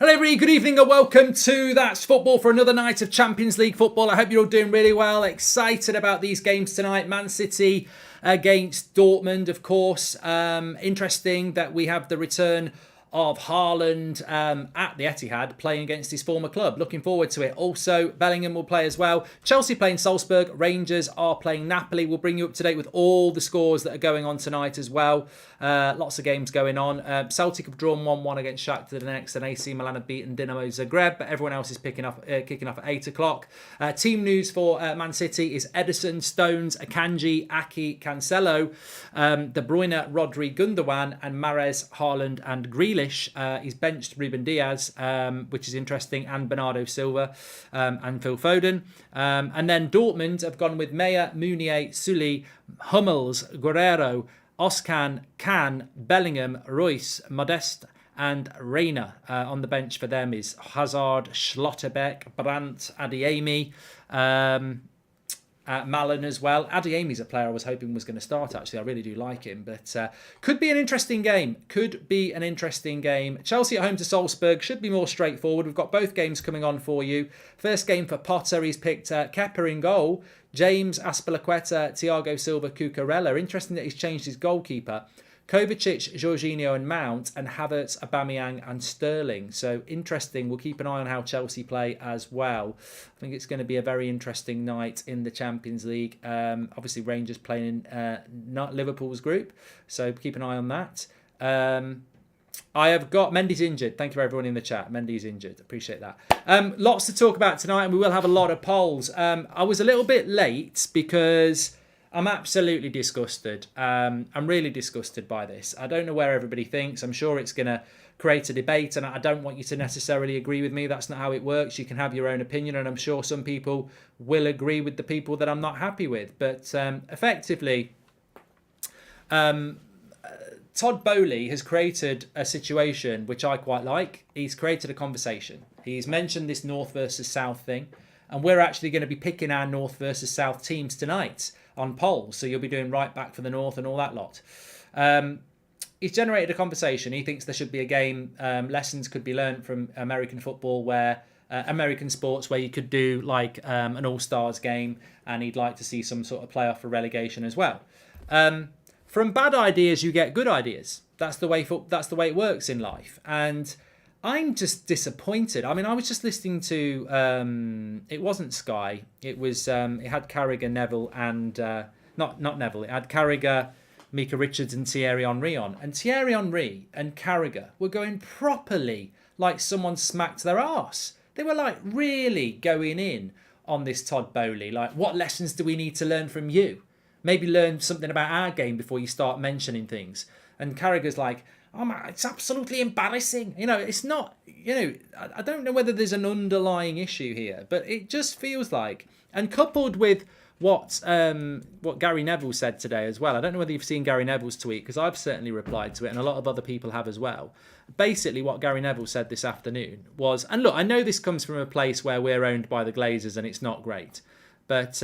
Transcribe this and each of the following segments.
Hello everybody, good evening and welcome to That's Football for another night of Champions League football. I hope you're all doing really well, excited about these games tonight. Man City against Dortmund, of course. Interesting that we have the return of Haaland at the Etihad playing against his former club. Looking forward to it. Also, Bellingham will play as well. Chelsea playing Salzburg. Rangers are playing Napoli. We'll bring you up to date with all the scores that are going on tonight as well. Lots of games going on. Celtic have drawn 1-1 against Shakhtar Donetsk and AC Milan have beaten Dinamo Zagreb, but everyone else is kicking off at 8 o'clock. Team news for Man City is Ederson, Stones, Akanji, Aki, Cancelo, De Bruyne, Rodri, Gundogan, and Mahrez, Haaland, and Grealish. He's benched Ruben Diaz, which is interesting, and Bernardo Silva and Phil Foden. And then Dortmund have gone with Meyer, Meunier, Sully, Hummels, Guerrero, Oscan, Can, Bellingham, Royce, Modeste, and Reina. On the bench for them is Hazard, Schlotterbeck, Brandt, Adeyemi, Malen as well. Adeyemi's a player I was hoping was going to start, actually. I really do like him, but could be an interesting game. Chelsea at home to Salzburg should be more straightforward. We've got both games coming on for you. First game for Potter, he's picked Kepa in goal. James, Azpilicueta, Thiago Silva, Cucurella. Interesting that he's changed his goalkeeper. Kovacic, Jorginho and Mount, and Havertz, Aubameyang and Sterling. So interesting. We'll keep an eye on how Chelsea play as well. I think it's going to be a very interesting night in the Champions League. Obviously, Rangers playing in not Liverpool's group, so keep an eye on that. I have got Mendy's injured. Thank you for everyone in the chat. Mendy's injured. Appreciate that. Lots to talk about tonight, and we will have a lot of polls. I was a little bit late because I'm absolutely disgusted. I'm really disgusted by this. I don't know where everybody thinks. I'm sure it's going to create a debate, and I don't want you to necessarily agree with me. That's not how it works. You can have your own opinion, and I'm sure some people will agree with the people that I'm not happy with. But effectively, Todd Boehly has created a situation which I quite like. He's created a conversation. He's mentioned this North versus South thing, and we're actually going to be picking our North versus South teams tonight on polls. So you'll be doing right back for the North and all that lot. He's generated a conversation. He thinks there should be a game. Lessons could be learned from American football, where American sports, where you could do like an All-Stars game, and he'd like to see some sort of playoff for relegation as well. From bad ideas, you get good ideas. That's the way it works in life. And I'm just disappointed. I mean, I was just listening to, it wasn't Sky. It was, it had Carragher, Neville, and, not Neville. It had Carragher, Mika Richards, and Thierry Henry on. And Thierry Henry and Carragher were going properly like someone smacked their arse. They were like really going in on this Todd Boehly. Like, what lessons do we need to learn from you? Maybe learn something about our game before you start mentioning things. And Carragher's like, oh my, it's absolutely embarrassing. You know, it's not, you know, I don't know whether there's an underlying issue here, but it just feels like, and coupled with what Gary Neville said today as well. I don't know whether you've seen Gary Neville's tweet, because I've certainly replied to it, and a lot of other people have as well. Basically, what Gary Neville said this afternoon was, and look, I know this comes from a place where we're owned by the Glazers and it's not great, but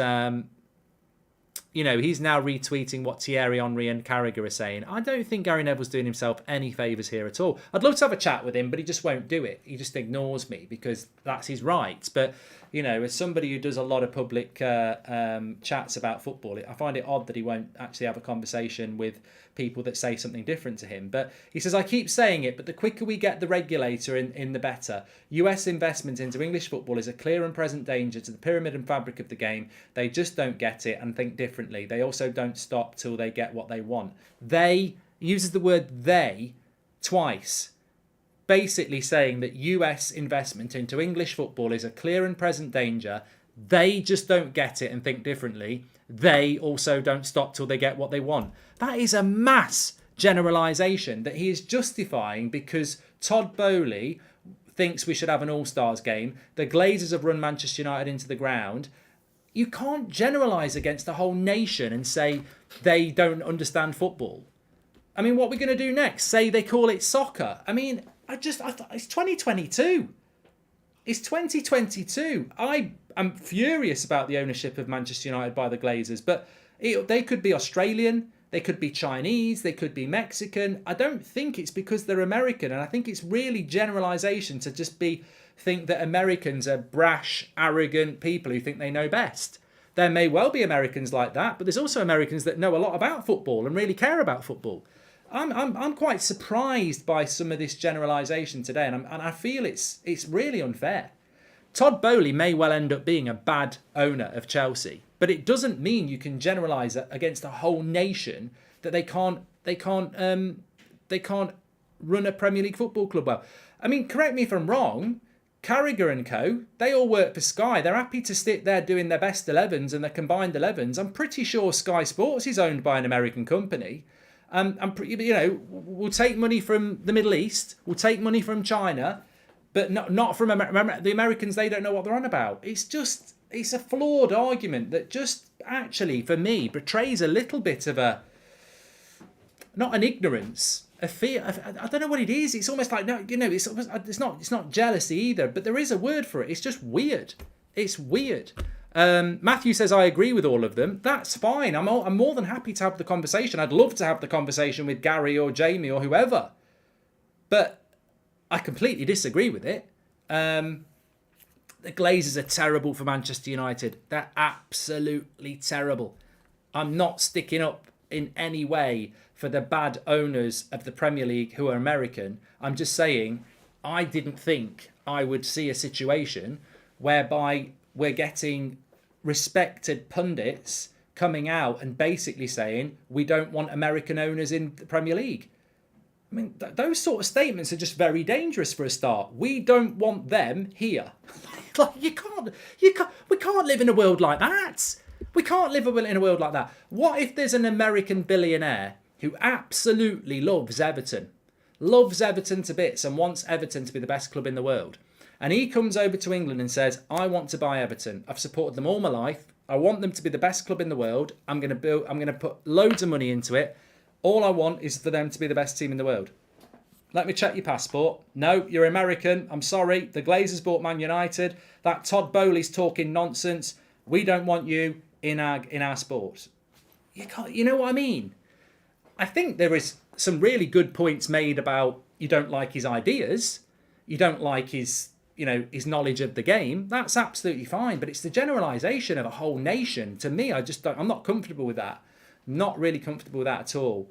you know, he's now retweeting what Thierry Henry and Carragher are saying. I don't think Gary Neville's doing himself any favours here at all. I'd love to have a chat with him, but he just won't do it. He just ignores me because that's his right. But, you know, as somebody who does a lot of public chats about football, I find it odd that he won't actually have a conversation with people that say something different to him. But he says, I keep saying it, but the quicker we get the regulator in the better. US investment into English football is a clear and present danger to the pyramid and fabric of the game. They just don't get it and think differently. They also don't stop till they get what they want. They, uses the word they twice, basically saying that US investment into English football is a clear and present danger. They just don't get it and think differently. They also don't stop till they get what they want. That is a mass generalisation that he is justifying because Todd Boehly thinks we should have an All-Stars game. The Glazers have run Manchester United into the ground. You can't generalise against the whole nation and say they don't understand football. I mean, what are we going to do next? Say they call it soccer. I mean, I thought it's 2022. It's 2022. I am furious about the ownership of Manchester United by the Glazers, but they could be Australian, They could be Chinese, they could be Mexican. I don't think it's because they're American, and I think it's really generalization to just think that Americans are brash, arrogant people who think they know best. There may well be Americans like that, but there's also Americans that know a lot about football and really care about football. I'm quite surprised by some of this generalisation today, and I feel it's really unfair. Todd Boehly may well end up being a bad owner of Chelsea, but it doesn't mean you can generalise against a whole nation that they can't run a Premier League football club well. I mean, correct me if I'm wrong. Carragher and co, they all work for Sky. They're happy to sit there doing their best 11s and their combined 11s. I'm pretty sure Sky Sports is owned by an American company. We'll take money from the Middle East, we'll take money from China, but not from the Americans. They don't know what they're on about. It's a flawed argument that just actually, for me, betrays a little bit of not an ignorance, a fear. I don't know what it is. It's almost like, it's not jealousy either, but there is a word for it. It's just weird. It's weird. Matthew says, I agree with all of them. That's fine. I'm more than happy to have the conversation. I'd love to have the conversation with Gary or Jamie or whoever. But I completely disagree with it. The Glazers are terrible for Manchester United. They're absolutely terrible. I'm not sticking up in any way for the bad owners of the Premier League who are American. I'm just saying I didn't think I would see a situation whereby we're getting respected pundits coming out and basically saying we don't want American owners in the Premier League. I mean, those sort of statements are just very dangerous for a start. We don't want them here. Like, we can't live in a world like that. We can't live in a world like that. What if there's an American billionaire who absolutely loves Everton to bits and wants Everton to be the best club in the world? And he comes over to England and says, I want to buy Everton. I've supported them all my life. I want them to be the best club in the world. I'm going to put loads of money into it. All I want is for them to be the best team in the world. Let me check your passport. No, you're American. I'm sorry. The Glazers bought Man United. That Todd Boehly's talking nonsense. We don't want you in our sport. You know what I mean? I think there is some really good points made about you don't like his ideas. You don't like his knowledge of the game. That's absolutely fine. But it's the generalisation of a whole nation. To me, I'm not comfortable with that. Not really comfortable with that at all.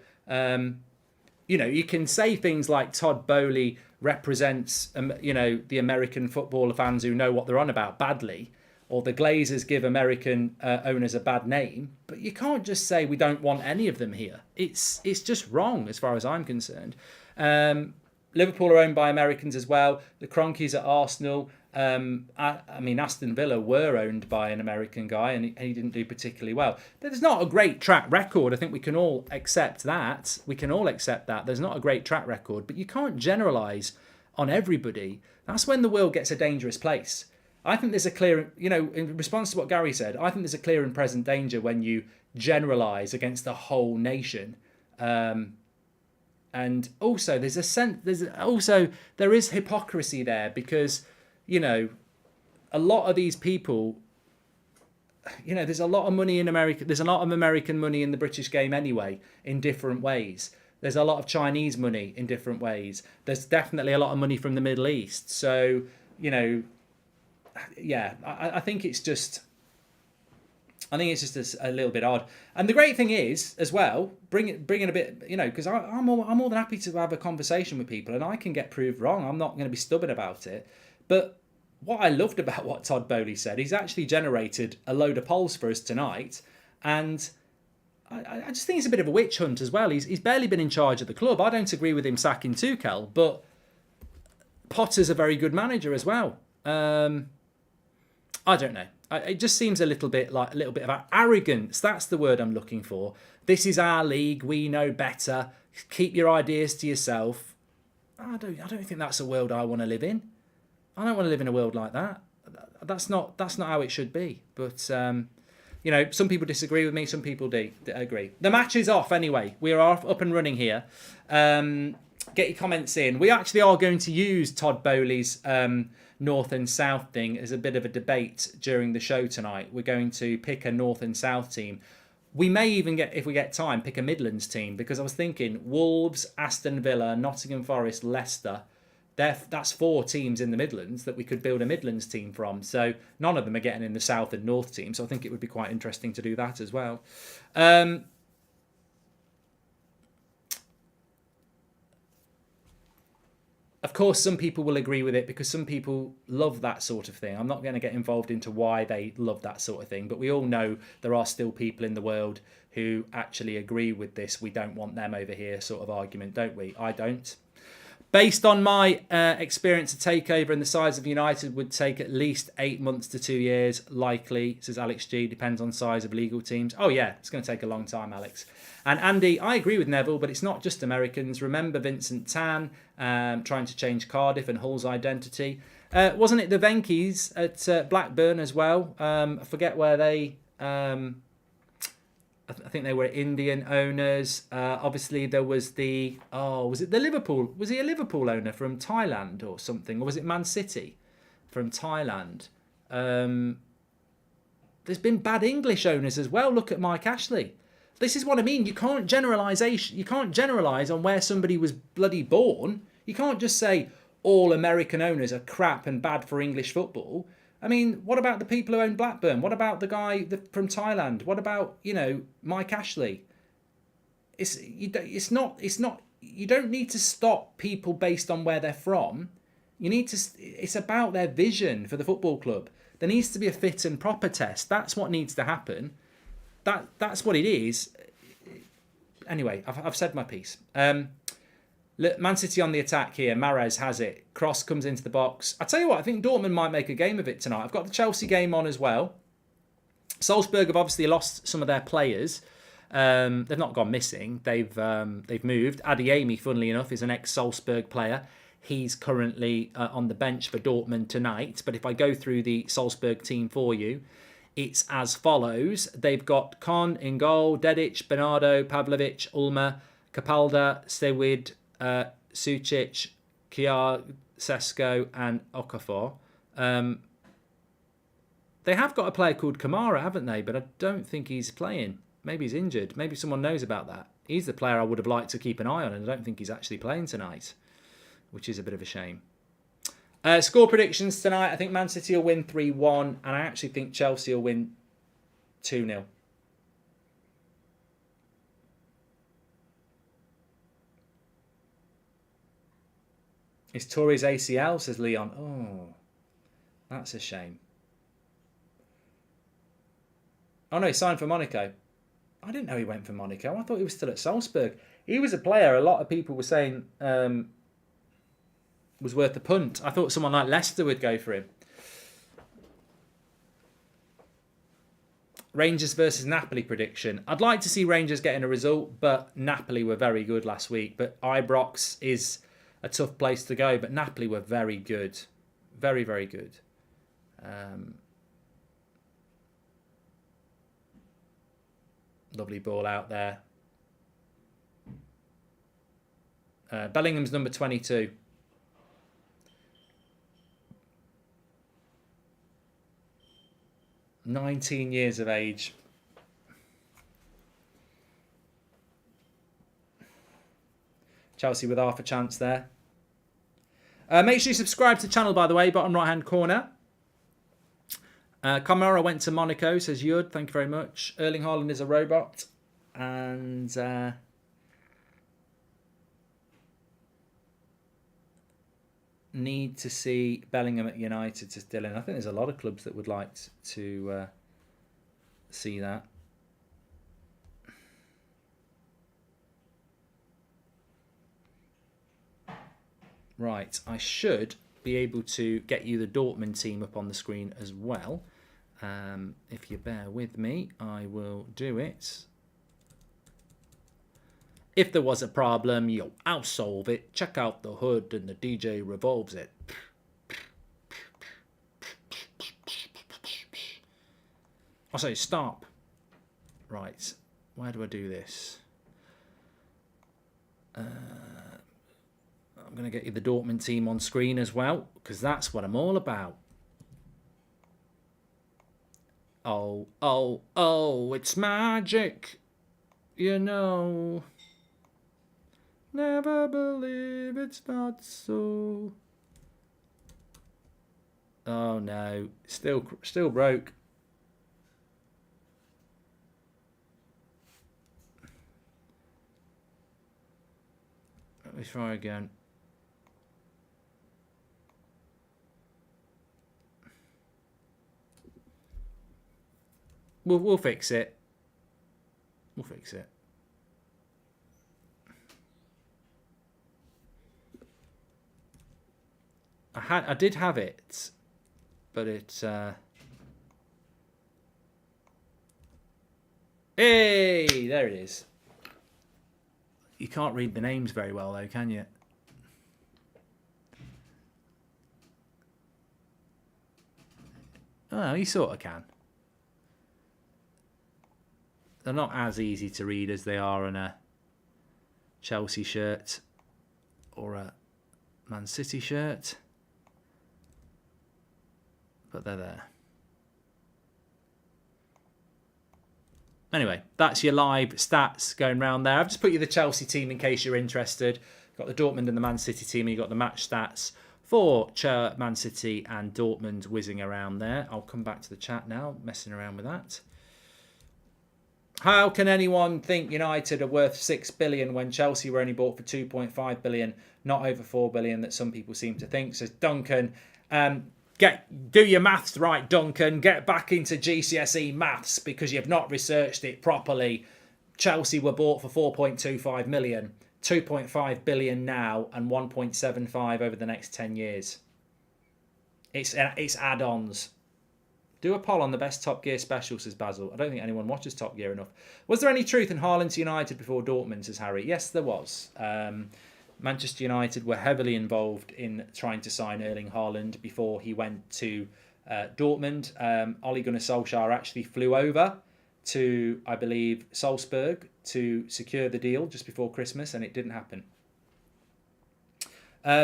You can say things like Todd Boehly represents, the American footballer fans who know what they're on about badly, or the Glazers give American owners a bad name. But you can't just say we don't want any of them here. It's just wrong as far as I'm concerned. Liverpool are owned by Americans as well. The Cronkies at Arsenal. Aston Villa were owned by an American guy and he didn't do particularly well. There's not a great track record. I think we can all accept that. There's not a great track record, but you can't generalise on everybody. That's when the world gets a dangerous place. I think there's a clear, in response to what Gary said, I think there's a clear and present danger when you generalise against the whole nation. And also there is hypocrisy there because, a lot of these people, there's a lot of money in America. There's a lot of American money in the British game anyway, in different ways. There's a lot of Chinese money in different ways. There's definitely a lot of money from the Middle East. So, I think it's just a little bit odd. And the great thing is, as well, bringing a bit, because I'm more than happy to have a conversation with people and I can get proved wrong. I'm not going to be stubborn about it. But what I loved about what Todd Boehly said, he's actually generated a load of polls for us tonight. And I just think it's a bit of a witch hunt as well. He's barely been in charge of the club. I don't agree with him sacking Tuchel, but Potter's a very good manager as well. I don't know. It just seems a little bit of arrogance. That's the word I'm looking for. This is our league. We know better. Keep your ideas to yourself. I don't think that's a world I want to live in. I don't want to live in a world like that. That's not how it should be. But some people disagree with me. Some people do agree. The match is off anyway. We are up and running here. Get your comments in. We actually are going to use Todd Boehly's North and South thing as a bit of a debate during the show tonight. We're going to pick a North and South team. We may even get, if we get time, pick a Midlands team, because I was thinking Wolves, Aston Villa, Nottingham Forest, Leicester. That's 4 teams in the Midlands that we could build a Midlands team from. So none of them are getting in the South and North team. So I think it would be quite interesting to do that as well. Of course, some people will agree with it because some people love that sort of thing. I'm not going to get involved into why they love that sort of thing, but we all know there are still people in the world who actually agree with this. We don't want them over here sort of argument, don't we? I don't. Based on my experience, a takeover and the size of United would take at least 8 months to 2 years. Likely, says Alex G. Depends on size of legal teams. Oh yeah, it's going to take a long time, Alex. And Andy, I agree with Neville, but it's not just Americans. Remember Vincent Tan trying to change Cardiff and Hull's identity. Wasn't it the Venkies at Blackburn as well? I forget where they... I think they were Indian owners. Obviously, there was the... Oh, was it the Liverpool? Was he a Liverpool owner from Thailand or something? Or was it Man City from Thailand? There's been bad English owners as well. Look at Mike Ashley. This is what I mean. You can't generalization. You can't generalize on where somebody was bloody born. You can't just say all American owners are crap and bad for English football. I mean, what about the people who own Blackburn? What about the guy from Thailand? What about, Mike Ashley? It's not. You don't need to stop people based on where they're from. You need to. It's about their vision for the football club. There needs to be a fit and proper test. That's what needs to happen. That's what it is. Anyway, I've said my piece. Man City on the attack here. Mahrez has it. Cross comes into the box. I tell you what, I think Dortmund might make a game of it tonight. I've got the Chelsea game on as well. Salzburg have obviously lost some of their players. They've not gone missing. They've moved. Adeyemi, funnily enough, is an ex-Salzburg player. He's currently on the bench for Dortmund tonight. But if I go through the Salzburg team for you, it's as follows. They've got Kon in goal, Dedic, Bernardo, Pavlovic, Ulmer, Capalda, Stewid, Sucic, Kiar, Sesko and Okafor. They have got a player called Kamara, haven't they? But I don't think he's playing. Maybe he's injured. Maybe someone knows about that. He's the player I would have liked to keep an eye on, and I don't think he's actually playing tonight, which is a bit of a shame. Score predictions tonight. I think Man City will win 3-1, and I actually think Chelsea will win 2-0. It's Torres ACL, says Leon. Oh, that's a shame. Oh no, he signed for Monaco. I didn't know he went for Monaco. I thought he was still at Salzburg. He was a player a lot of people were saying was worth the punt. I thought someone like Leicester would go for him. Rangers versus Napoli prediction. I'd like to see Rangers getting a result, but Napoli were very good last week. But Ibrox is a tough place to go, but Napoli were very good. Very, very good. Lovely ball out there. Bellingham's number 22. "19 years of age. Chelsea with half a chance there. Make sure you subscribe to the channel, by the way, bottom right hand corner. Kamara went to Monaco, says Yud. Thank you very much. Erling Haaland is a robot. And need to see Bellingham at United, says Dylan. I think there's a lot of clubs that would like to see that. Right, I should be able to get you the Dortmund team up on the screen as well. If you bear with me, I will do it. If there was a problem, I'll solve it. Check out the hood and the DJ revolves it. I'll say stop. Right, where do I do this? I'm going to get you the Dortmund team on screen as well, because that's what I'm all about. Oh, oh, oh, it's magic. You know. Never believe it's not so. Oh no, still broke. Let me try again. We'll fix it. We'll fix it. I did have it, but it. Hey, there it is. You can't read the names very well, though, can you? Oh, you sort of can. They're not as easy to read as they are on a Chelsea shirt or a Man City shirt. But they're there. Anyway, that's your live stats going round there. I've just put you the Chelsea team in case you're interested. You've got the Dortmund and the Man City team, and you've got the match stats for Man City and Dortmund whizzing around there. I'll come back to the chat now, messing around with that. How can anyone think United are worth 6 billion when Chelsea were only bought for 2.5 billion, not over 4 billion that some people seem to think? Says Duncan. Do your maths right, Duncan. Get back into GCSE maths because you've not researched it properly. Chelsea were bought for 4.25 million, 2.5 billion now, and 1.75 over the next 10 years. It's add-ons. Do a poll on the best Top Gear special, says Basil. I don't think anyone watches Top Gear enough. Was there any truth in Haaland to United before Dortmund, says Harry? Yes, there was. Manchester United were heavily involved in trying to sign Erling Haaland before he went to Dortmund. Ole Gunnar Solskjaer actually flew over to, I believe, Salzburg to secure the deal just before Christmas, and it didn't happen.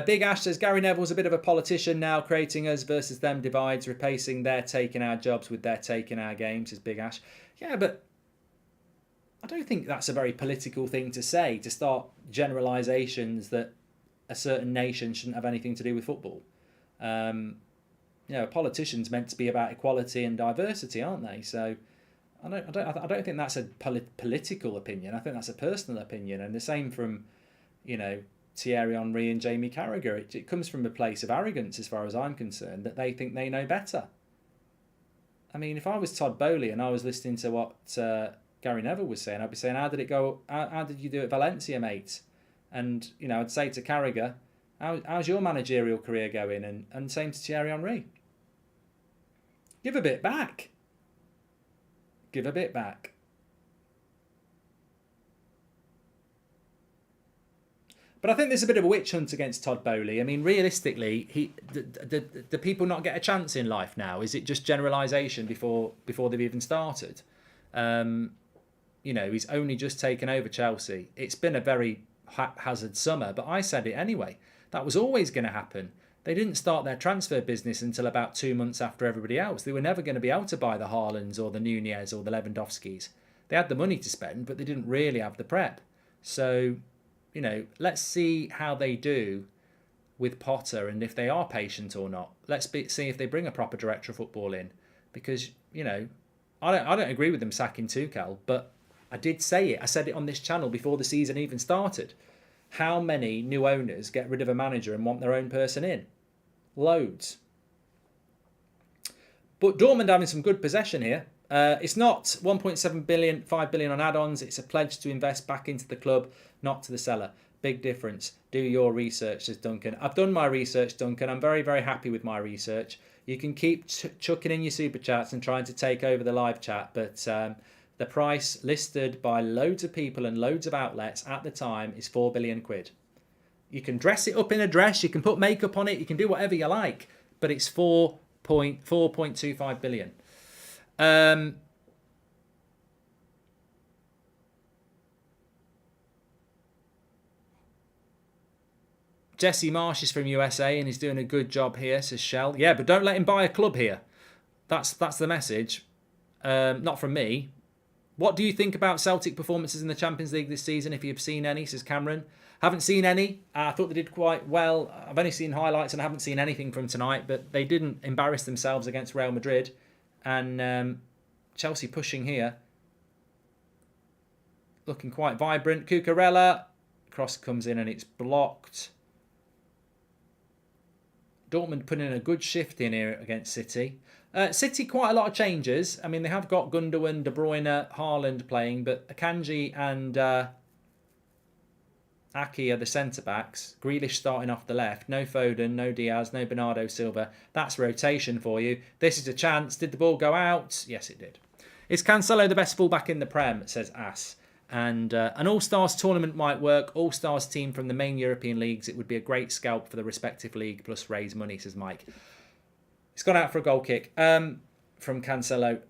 Big Ash says, Gary Neville's a bit of a politician now, creating us versus them divides, replacing their taking our jobs with their taking our games, says Big Ash. Yeah, but I don't think that's a very political thing to say, to start generalizations that a certain nation shouldn't have anything to do with football. A politician's meant to be about equality and diversity, aren't they? So I don't think that's a political opinion. I think that's a personal opinion, and the same from, Thierry Henry and Jamie Carragher. It comes from a place of arrogance, as far as I'm concerned, that they think they know better. I mean, if I was Todd Boehly and I was listening to what Gary Neville was saying, I'd be saying, how did it go? How did you do at Valencia, mate? And, I'd say to Carragher, how's your managerial career going? And same to Thierry Henry. Give a bit back. Give a bit back. But I think there's a bit of a witch hunt against Todd Boehly. I mean, realistically, do people not get a chance in life now? Is it just generalization before they've even started? He's only just taken over Chelsea. It's been a very haphazard summer, but I said it anyway. That was always going to happen. They didn't start their transfer business until about 2 months after everybody else. They were never going to be able to buy the Haalands or the Nunez or the Lewandowskis. They had the money to spend, but they didn't really have the prep. So, let's see how they do with Potter and if they are patient or not. Let's see if they bring a proper director of football in. Because, I don't agree with them sacking Tuchel, but I did say it. I said it on this channel before the season even started. How many new owners get rid of a manager and want their own person in? Loads. But Dortmund having some good possession here. It's not 1.7 billion, 5 billion on add-ons. It's a pledge to invest back into the club, not to the seller. Big difference. Do your research, says Duncan. I've done my research, Duncan. I'm very, very happy with my research. You can keep chucking in your super chats and trying to take over the live chat, but the price listed by loads of people and loads of outlets at the time is 4 billion quid. You can dress it up in a dress, you can put makeup on it, you can do whatever you like, but it's 4.25 billion. Jesse Marsh is from USA and he's doing a good job here, says Shell. Yeah, but don't let him buy a club here. That's the message. Not from me. What do you think about Celtic performances in the Champions League this season, if you've seen any, says Cameron? Haven't seen any. I thought they did quite well. I've only seen highlights and I haven't seen anything from tonight, but they didn't embarrass themselves against Real Madrid. And Chelsea pushing here. Looking quite vibrant. Cucurella. Cross comes in and it's blocked. Dortmund putting in a good shift in here against City. City, quite a lot of changes. I mean, they have got Gundogan, De Bruyne, Haaland playing, but Akanji and Aki are the centre-backs. Grealish starting off the left. No Foden, no Diaz, no Bernardo Silva. That's rotation for you. This is a chance. Did the ball go out? Yes, it did. Is Cancelo the best fullback in the Prem? Says Ass. And an All-Stars tournament might work. All-Stars team from the main European leagues. It would be a great scalp for the respective league, plus raise money, says Mike. It's gone out for a goal kick from Cancelo.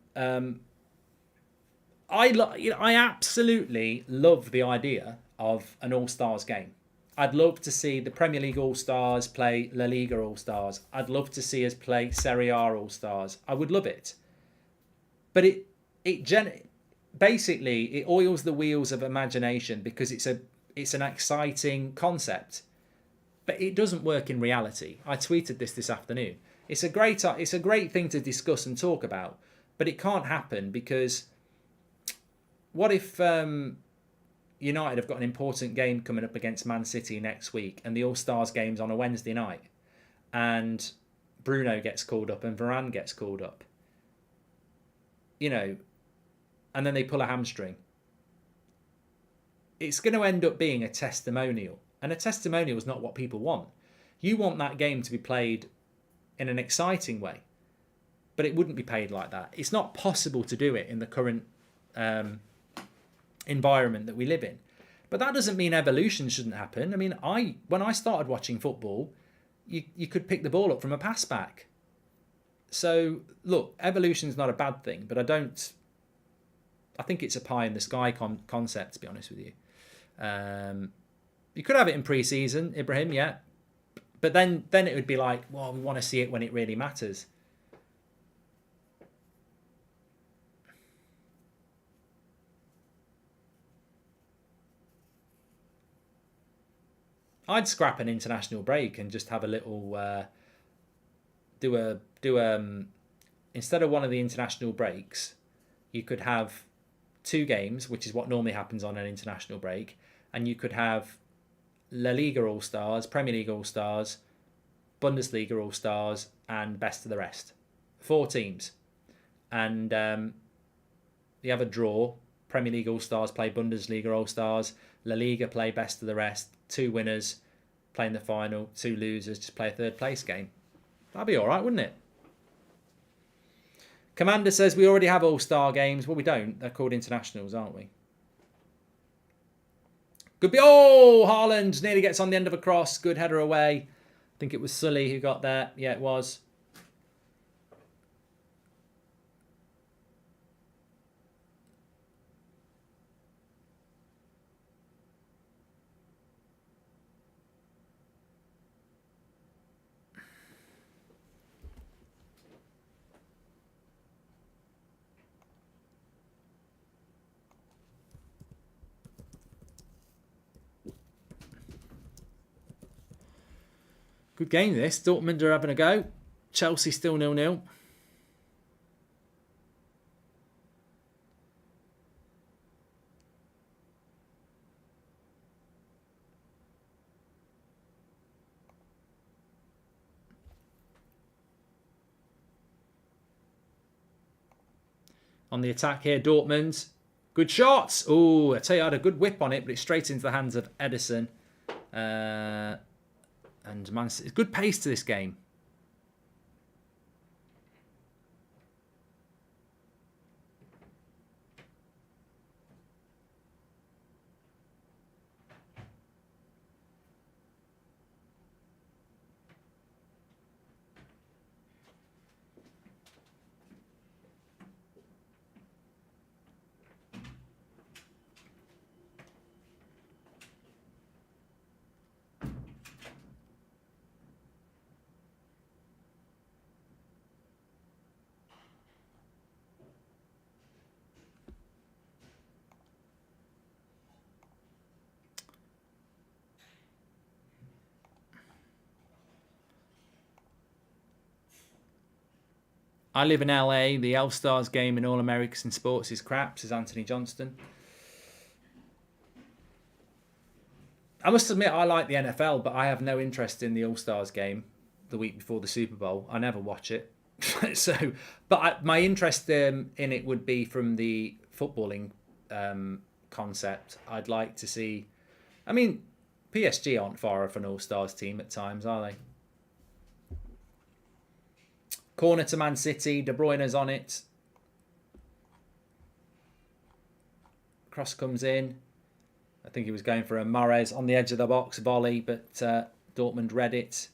I absolutely love the idea of an All-Stars game. I'd love to see the Premier League All-Stars play La Liga All-Stars. I'd love to see us play Serie A All-Stars. I would love it. But basically, it oils the wheels of imagination because it's an exciting concept, but it doesn't work in reality. I tweeted this afternoon. It's a great thing to discuss and talk about, but it can't happen because what if United have got an important game coming up against Man City next week and the All-Stars game's on a Wednesday night and Bruno gets called up and Varane gets called up, and then they pull a hamstring. It's going to end up being a testimonial. And a testimonial is not what people want. You want that game to be played in an exciting way. But it wouldn't be paid like that. It's not possible to do it in the current environment that we live in. But that doesn't mean evolution shouldn't happen. I mean, when I started watching football, you could pick the ball up from a pass back. So, look, evolution's not a bad thing, but I think it's a pie in the sky concept, to be honest with you. You could have it in pre-season, Ibrahim, yeah. But then it would be like, well, we want to see it when it really matters. I'd scrap an international break and just have a little instead of one of the international breaks, you could have 2 games, which is what normally happens on an international break, and you could have La Liga All-Stars, Premier League All-Stars, Bundesliga All-Stars, and best of the rest. 4 teams. And you have a draw. Premier League All-Stars play Bundesliga All-Stars. La Liga play best of the rest. 2 winners play in the final. 2 losers just play a third place game. That'd be all right, wouldn't it? Commander says we already have All-Star games. Well, we don't. They're called internationals, aren't we? Good be. Oh, Haaland nearly gets on the end of a cross. Good header away. I think it was Sully who got there. Yeah, it was. Good game this. Dortmund are having a go. Chelsea still 0-0. On the attack here, Dortmund. Good shots. Oh, I tell you, I had a good whip on it, but it's straight into the hands of Edison. And Man City, good pace to this game. I live in LA. The All-Stars game in All Americans in sports is crap, says Anthony Johnston. I must admit, I like the NFL, but I have no interest in the All-Stars game the week before the Super Bowl. I never watch it. My interest in it would be from the footballing concept. I'd like to see... I mean, PSG aren't far off an All-Stars team at times, are they? Corner to Man City. De Bruyne's on it. Cross comes in. I think he was going for a Mahrez on the edge of the box volley, but Dortmund read it.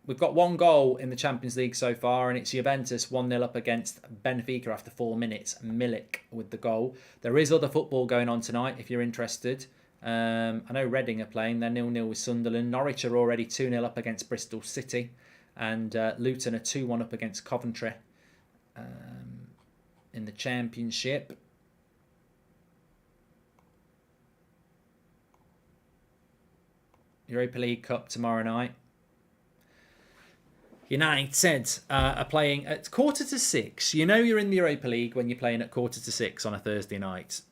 We've got one goal in the Champions League so far, and it's Juventus 1-0 up against Benfica after 4 minutes. Milik with the goal. There is other football going on tonight if you're interested. I know Reading are playing. They're 0-0 with Sunderland. Norwich are already 2-0 up against Bristol City. And Luton are 2-1 up against Coventry in the Championship. Europa League Cup tomorrow night. United are playing at 5:45. You know you're in the Europa League when you're playing at 5:45 on a Thursday night.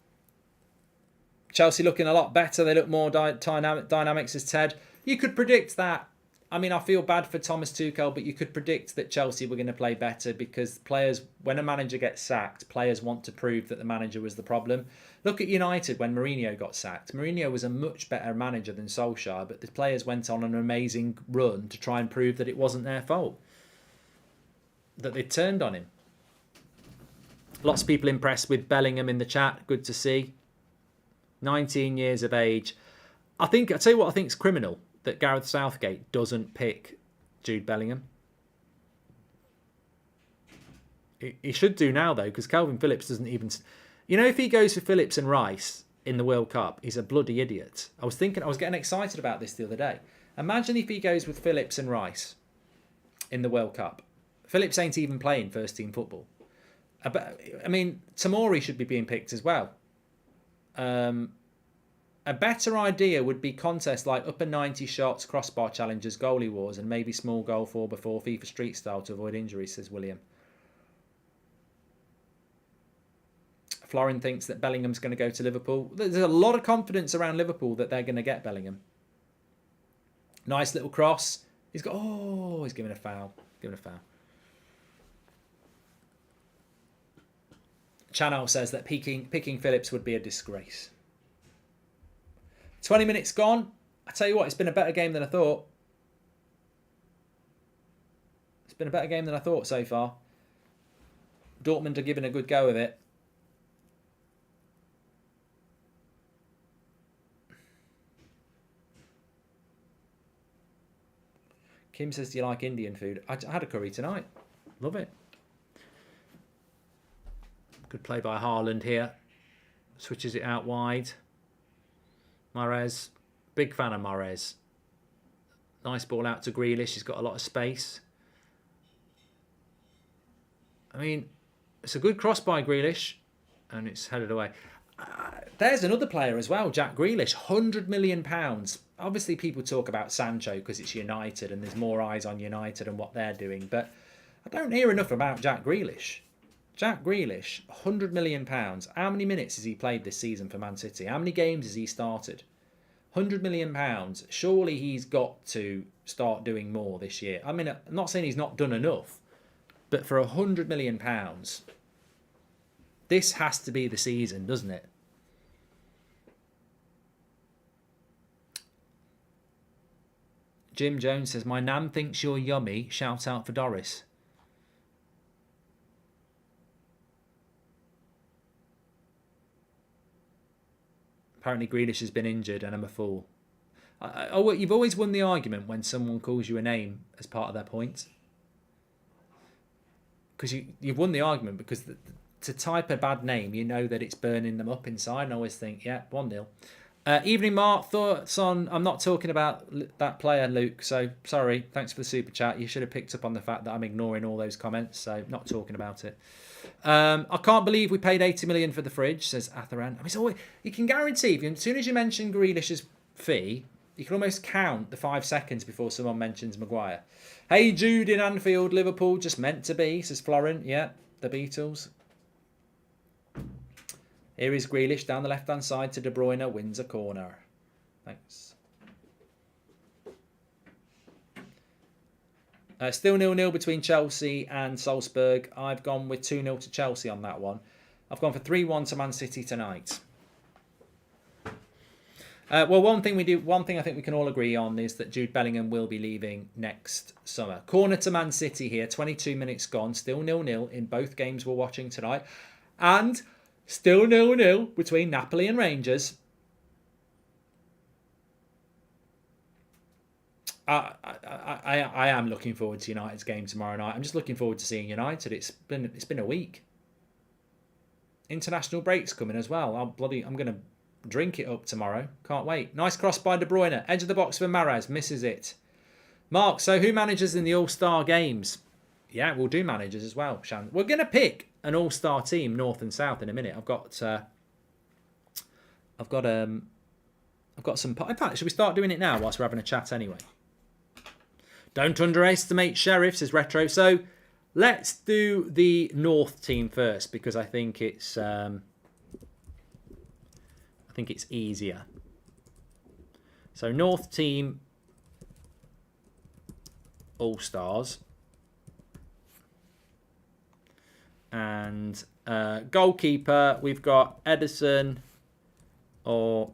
Chelsea looking a lot better. They look more dynamics as Ted. You could predict that. I mean, I feel bad for Thomas Tuchel, but you could predict that Chelsea were going to play better because players, when a manager gets sacked, players want to prove that the manager was the problem. Look at United when Mourinho got sacked. Mourinho was a much better manager than Solskjaer, but the players went on an amazing run to try and prove that it wasn't their fault, that they turned on him. Lots of people impressed with Bellingham in the chat. Good to see. 19 years of age. I'll tell you what I think is criminal. That Gareth Southgate doesn't pick Jude Bellingham. He should do now, though, because Calvin Phillips doesn't even... You know, if he goes for Phillips and Rice in the World Cup, he's a bloody idiot. I was getting excited about this the other day. Imagine if he goes with Phillips and Rice in the World Cup. Phillips ain't even playing first-team football. I mean, Tomori should be being picked as well. A better idea would be contests like upper 90 shots, crossbar challenges, goalie wars, and maybe small goal 4x4 FIFA Street style to avoid injuries, says William. Florin thinks that Bellingham's going to go to Liverpool. There's a lot of confidence around Liverpool that they're going to get Bellingham. Nice little cross. He's giving a foul. Channel says that picking Phillips would be a disgrace. 20 minutes gone. I tell you what, it's been a better game than I thought. It's been a better game than I thought so far. Dortmund are giving a good go of it. Kim says, do you like Indian food? I had a curry tonight. Love it. Good play by Haaland here. Switches it out wide. Mahrez, big fan of Mahrez. Nice ball out to Grealish. He's got a lot of space. I mean, it's a good cross by Grealish, and it's headed away. There's another player as well, Jack Grealish, £100 million. Obviously, people talk about Sancho because it's United, and there's more eyes on United and what they're doing. But I don't hear enough about Jack Grealish. Jack Grealish, £100 million. How many minutes has he played this season for Man City? How many games has he started? £100 million. Surely he's got to start doing more this year. I mean, I'm not saying he's not done enough, but for £100 million, this has to be the season, doesn't it? Jim Jones says, my nan thinks you're yummy. Shout out for Doris. Apparently Grealish has been injured and I'm a fool. You've always won the argument when someone calls you a name as part of their point. Because you've won the argument because to type a bad name, you know that it's burning them up inside. And I always think, yeah, 1-0. Evening Mark, thoughts on... I'm not talking about that player, Luke, so sorry. Thanks for the super chat. You should have picked up on the fact that I'm ignoring all those comments, so not talking about it. I can't believe we paid 80 million for the fridge, says Atharan. I mean, you can guarantee, as soon as you mention Grealish's fee, You can almost count the 5 seconds before someone mentions Maguire. Hey Jude in Anfield, Liverpool, just meant to be, says Florent. Yeah, the Beatles. Here is Grealish down the left-hand side to De Bruyne, wins a corner. Thanks. Still 0-0 between Chelsea and Salzburg. I've gone with 2-0 to Chelsea on that one. I've gone for 3-1 to Man City tonight. Well, one thing I think we can all agree on is that Jude Bellingham will be leaving next summer. Corner to Man City here, 22 minutes gone, still 0-0 in both games we're watching tonight. And still 0-0 between Napoli and Rangers. I am looking forward to United's game tomorrow night. I'm just looking forward to seeing United. It's been a week. International break's coming as well. I'm going to drink it up tomorrow. Can't wait. Nice cross by De Bruyne. Edge of the box for Mahrez. Misses it. Mark, so who manages in the All-Star games? Yeah, we'll do managers as well, Shan. We're going to pick an All-Star team, North and South, in a minute. I've got some... In fact, should we start doing it now whilst we're having a chat anyway? Don't underestimate Sheriff, says Retro. So let's do the North team first because I think it's easier. So North team All-Stars. And goalkeeper, we've got Edison or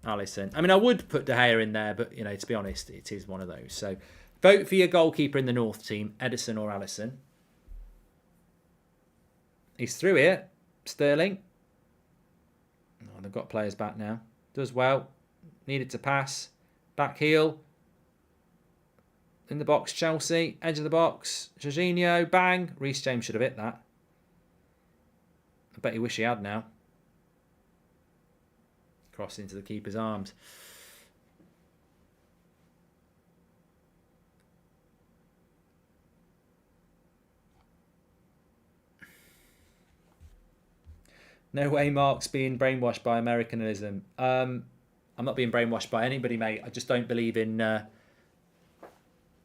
Alisson. I mean, I would put De Gea in there, but, to be honest, it is one of those. So vote for your goalkeeper in the North team, Edison or Alisson. He's through here. Sterling. Oh, they've got players back now. Does well. Needed to pass. Back heel. In the box, Chelsea. Edge of the box. Jorginho. Bang. Reece James should have hit that. I bet he wish he had now. Cross into the keeper's arms. No way Mark's being brainwashed by Americanism. I'm not being brainwashed by anybody, mate. I just don't believe in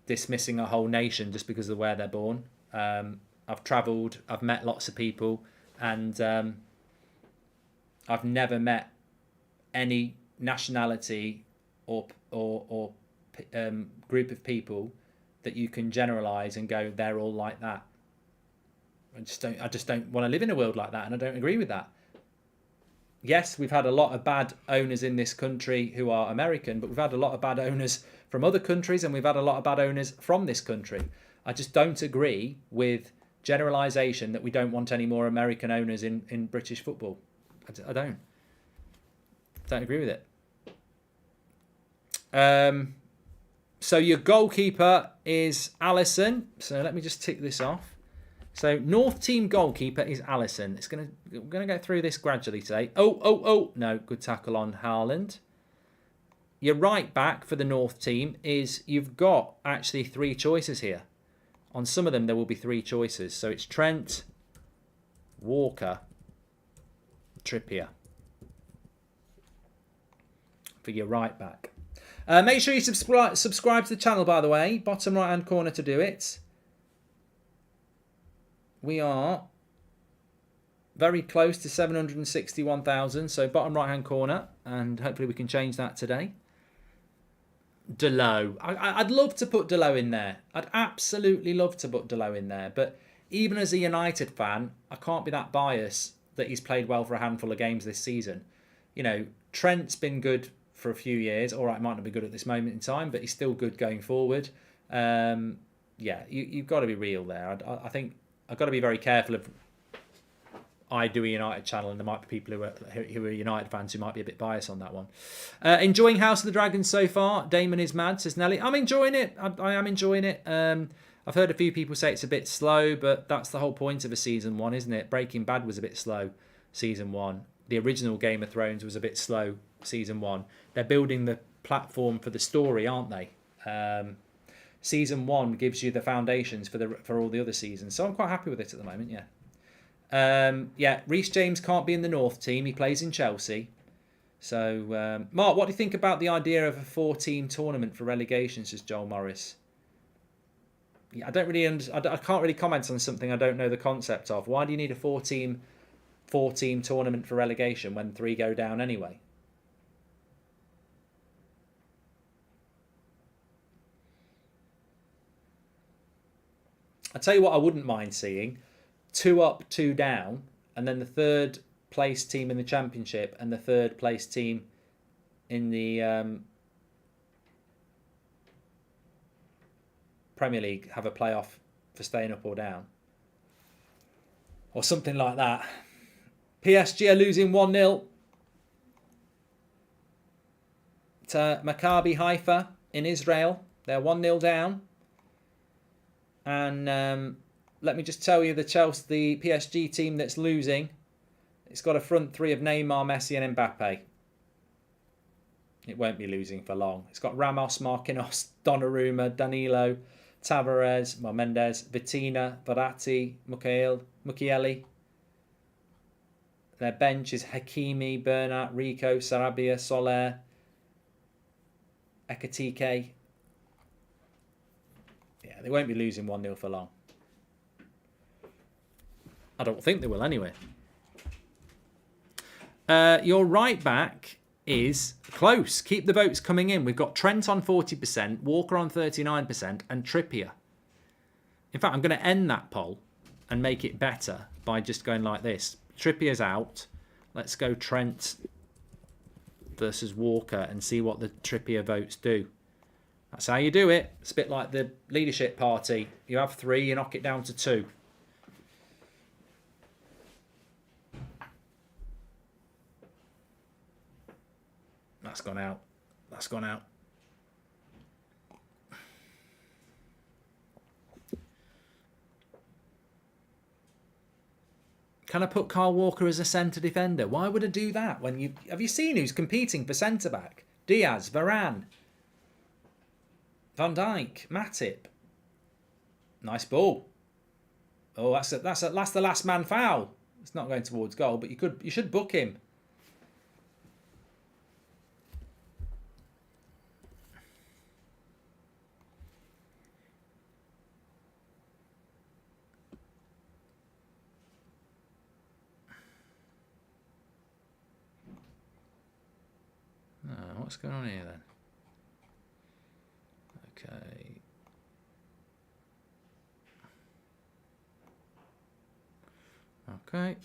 dismissing a whole nation just because of where they're born. I've travelled, I've met lots of people, and I've never met any nationality or group of people that you can generalise and go, they're all like that. I just don't want to live in a world like that, and I don't agree with that. Yes, we've had a lot of bad owners in this country who are American, but we've had a lot of bad owners from other countries, and we've had a lot of bad owners from this country. I just don't agree with generalisation that we don't want any more American owners in British football. I don't agree with it. So your goalkeeper is Alisson. So let me just tick this off. So North team goalkeeper is Alisson. We're gonna go through this gradually today. Oh. No, good tackle on Haaland. Your right back for the North team is, you've got actually 3 choices here. On some of them there will be 3 choices. So it's Trent, Walker, Trippier for your right back. Make sure you subscribe to the channel, by the way. Bottom right hand corner to do it. We are very close to 761,000. So bottom right hand corner, and hopefully we can change that today. Delo. I'd love to put Delo in there. I'd absolutely love to put Delo in there. But even as a United fan, I can't be that biased that he's played well for a handful of games this season. Trent's been good for a few years. All right, might not be good at this moment in time, but he's still good going forward. You've got to be real there. I think I've got to be very careful of. I do a United channel, and there might be people who are United fans who might be a bit biased on that one. Enjoying House of the Dragons so far. Damon is mad, says Nelly. I'm enjoying it. I am enjoying it. I've heard a few people say it's a bit slow, but that's the whole point of a season 1, isn't it? Breaking Bad was a bit slow, season 1. The original Game of Thrones was a bit slow, season 1. They're building the platform for the story, aren't they? Season 1 gives you the foundations for all the other seasons. So I'm quite happy with it at the moment, yeah. Reece James can't be in the North team. He plays in Chelsea. So, Mark, what do you think about the idea of a 4-team tournament for relegation, says Joel Morris? Yeah, I don't really I can't really comment on something I don't know the concept of. Why do you need a 4-team tournament for relegation when 3 go down anyway? I tell you what I wouldn't mind seeing: 2 up, 2 down, and then the 3rd place team in the Championship and the 3rd place team in the Premier League have a playoff for staying up or down. Or something like that. PSG are losing 1-0 to Maccabi Haifa in Israel. They're 1-0 down. And let me just tell you, the PSG team that's losing, it's got a front 3 of Neymar, Messi and Mbappe. It won't be losing for long. It's got Ramos, Marquinhos, Donnarumma, Danilo, Tavares, Mendes, Vitina, Verratti, Mukiele. Their bench is Hakimi, Bernat, Rico, Sarabia, Soler, Ekatike. Yeah, they won't be losing 1-0 for long. I don't think they will anyway. Your right back is close. Keep the votes coming in. We've got Trent on 40%, Walker on 39%, and Trippier. In fact, I'm going to end that poll and make it better by just going like this. Trippier's out. Let's go Trent versus Walker and see what the Trippier votes do. That's how you do it. It's a bit like the leadership party. You have 3, you knock it down to 2. That's gone out. That's gone out. Can I put Kyle Walker as a centre defender? Why would I do that? Have you seen who's competing for centre back? Diaz, Varane, Van Dijk, Matip. Nice ball. Oh, that's the last man foul. It's not going towards goal, but you should book him. What's going on here then? Okay. Okay.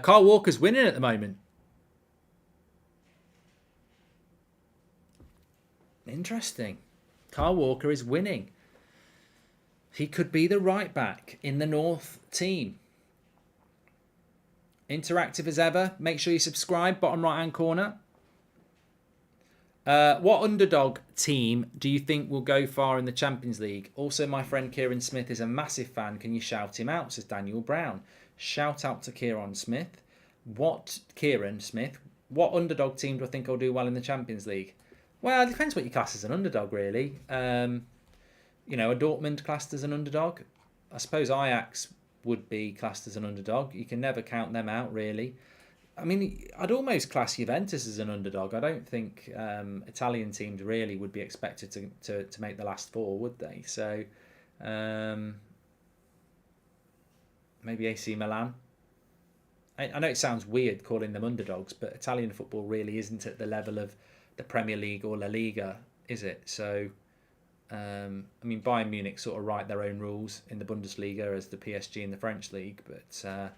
Kyle Walker's winning at the moment. Interesting. Kyle Walker is winning. He could be the right back in the North team. Interactive as ever. Make sure you subscribe, bottom right hand corner. What underdog team do you think will go far in the Champions League? Also, my friend Kieran Smith is a massive fan. Can you shout him out, says Daniel Brown. Shout out to Kieran Smith. Kieran Smith, what underdog team do I think will do well in the Champions League? Well, it depends what you class as an underdog, really. A Dortmund classed as an underdog. I suppose Ajax would be classed as an underdog. You can never count them out, really. I mean, I'd almost class Juventus as an underdog. I don't think Italian teams really would be expected to make the last 4, would they? So, maybe AC Milan. I know it sounds weird calling them underdogs, but Italian football really isn't at the level of the Premier League or La Liga, is it? So, Bayern Munich sort of write their own rules in the Bundesliga as the PSG in the French league. But,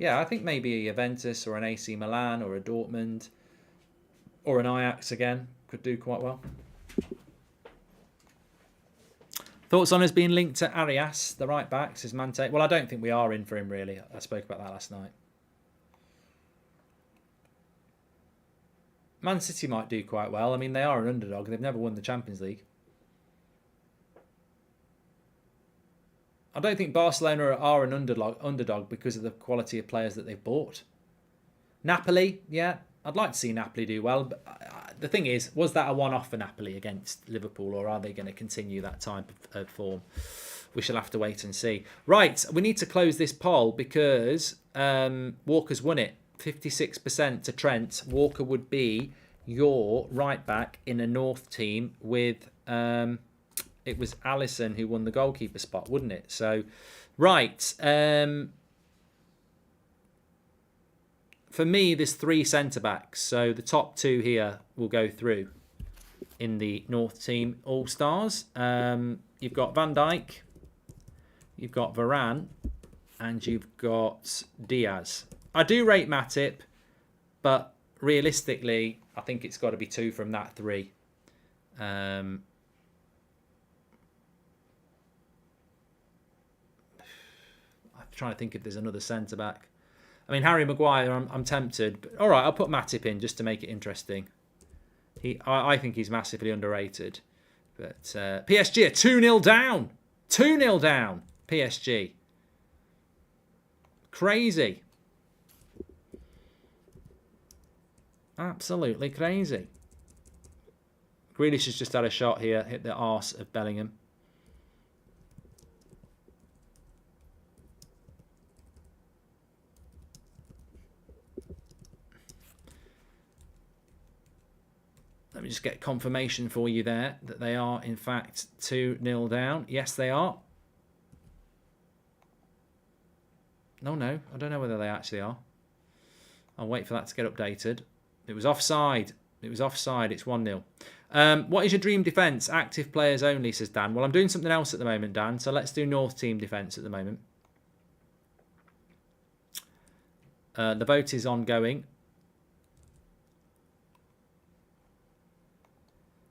I think maybe a Juventus or an AC Milan or a Dortmund or an Ajax again could do quite well. Thoughts on us being linked to Arias, the right back, says Mante. Well, I don't think we are in for him, really. I spoke about that last night. Man City might do quite well. I mean, they are an underdog. They've never won the Champions League. I don't think Barcelona are an underdog because of the quality of players that they've bought. Napoli, yeah, I'd like to see Napoli do well. But the thing is, was that a one-off for Napoli against Liverpool, or are they going to continue that type of form? We shall have to wait and see. Right, we need to close this poll because Walker's won it. 56% to Trent. Walker would be your right back in a North team with... it was Alisson who won the goalkeeper spot, wouldn't it? So, right. For me, there's 3 centre-backs. So the top 2 here will go through in the North team All-Stars. You've got Van Dijk, you've got Varane, and you've got Diaz. I do rate Matip, but realistically, I think it's got to be 2 from that 3. I'm trying to think if there's another centre-back. I mean, Harry Maguire, I'm tempted. But all right, I'll put Matip in just to make it interesting. I think he's massively underrated. But PSG are 2-0 down. 2-0 down, PSG. Crazy. Absolutely crazy. Grealish has just had a shot here, hit the arse of Bellingham. Let me just get confirmation for you there that they are, in fact, 2-0 down. Yes, they are. No, I don't know whether they actually are. I'll wait for that to get updated. It was offside. It's 1-0. What is your dream defence? Active players only, says Dan. Well, I'm doing something else at the moment, Dan. So let's do North team defence at the moment. The vote is ongoing.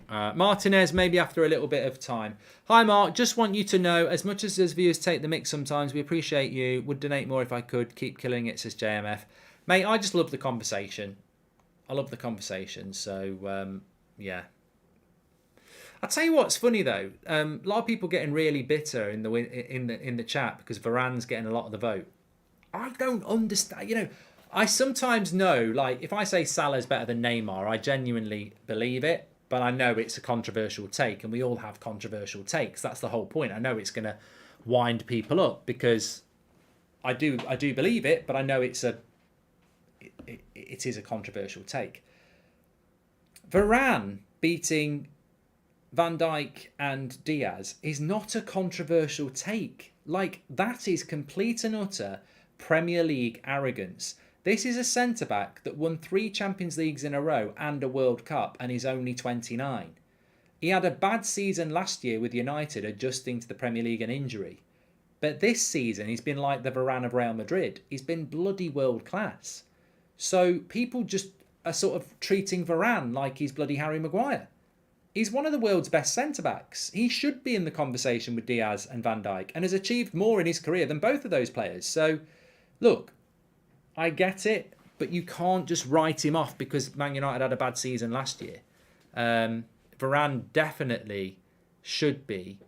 Martinez, maybe after a little bit of time. Hi, Mark. Just want you to know, as much as viewers take the mick sometimes, we appreciate you. Would donate more if I could. Keep killing it, says JMF. Mate, I just love the conversation. I love the conversation. So, yeah. I'll tell you what's funny, though. A lot of people getting really bitter in the chat because Varane's getting a lot of the vote. I don't understand. You know, I sometimes know, like, if I say Salah's better than Neymar, I genuinely believe it. But I know it's a controversial take, and we all have controversial takes. That's the whole point. I know it's going to wind people up because I do believe it, but I know it is a controversial take. Varane beating Van Dijk and Diaz is not a controversial take. Like, that is complete and utter Premier League arrogance. This is a centre-back that won 3 Champions Leagues in a row and a World Cup and is only 29. He had a bad season last year with United adjusting to the Premier League and injury. But this season he's been like the Varane of Real Madrid. He's been bloody world class. So people just are sort of treating Varane like he's bloody Harry Maguire. He's one of the world's best centre-backs. He should be in the conversation with Diaz and Van Dijk and has achieved more in his career than both of those players. So, look, I get it, but you can't just write him off because Man United had a bad season last year. Varane definitely should be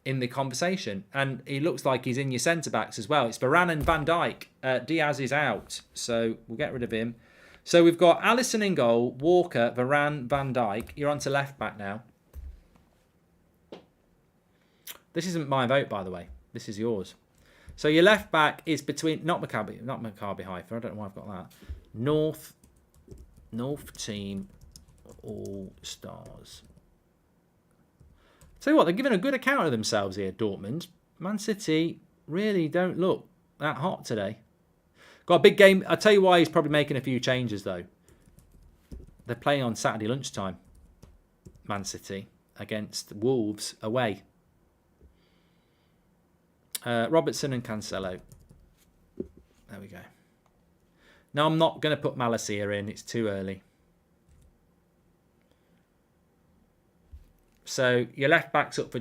in the conversation. And he looks like he's in your centre-backs as well. It's Varane and Van Dijk. Diaz is out, so we'll get rid of him. So we've got Alisson in goal, Walker, Varane, Van Dijk. You're on to left-back now. This isn't my vote, by the way. This is yours. So your left back is between not Maccabi Haifa. I don't know why I've got that. North team All Stars. Tell you what, they're giving a good account of themselves here, Dortmund. Man City really don't look that hot today. Got a big game. I'll tell you why he's probably making a few changes though. They're playing on Saturday lunchtime. Man City against Wolves away. Robertson and Cancelo. There we go. Now I'm not going to put Malacia in. It's too early. So your left back's up for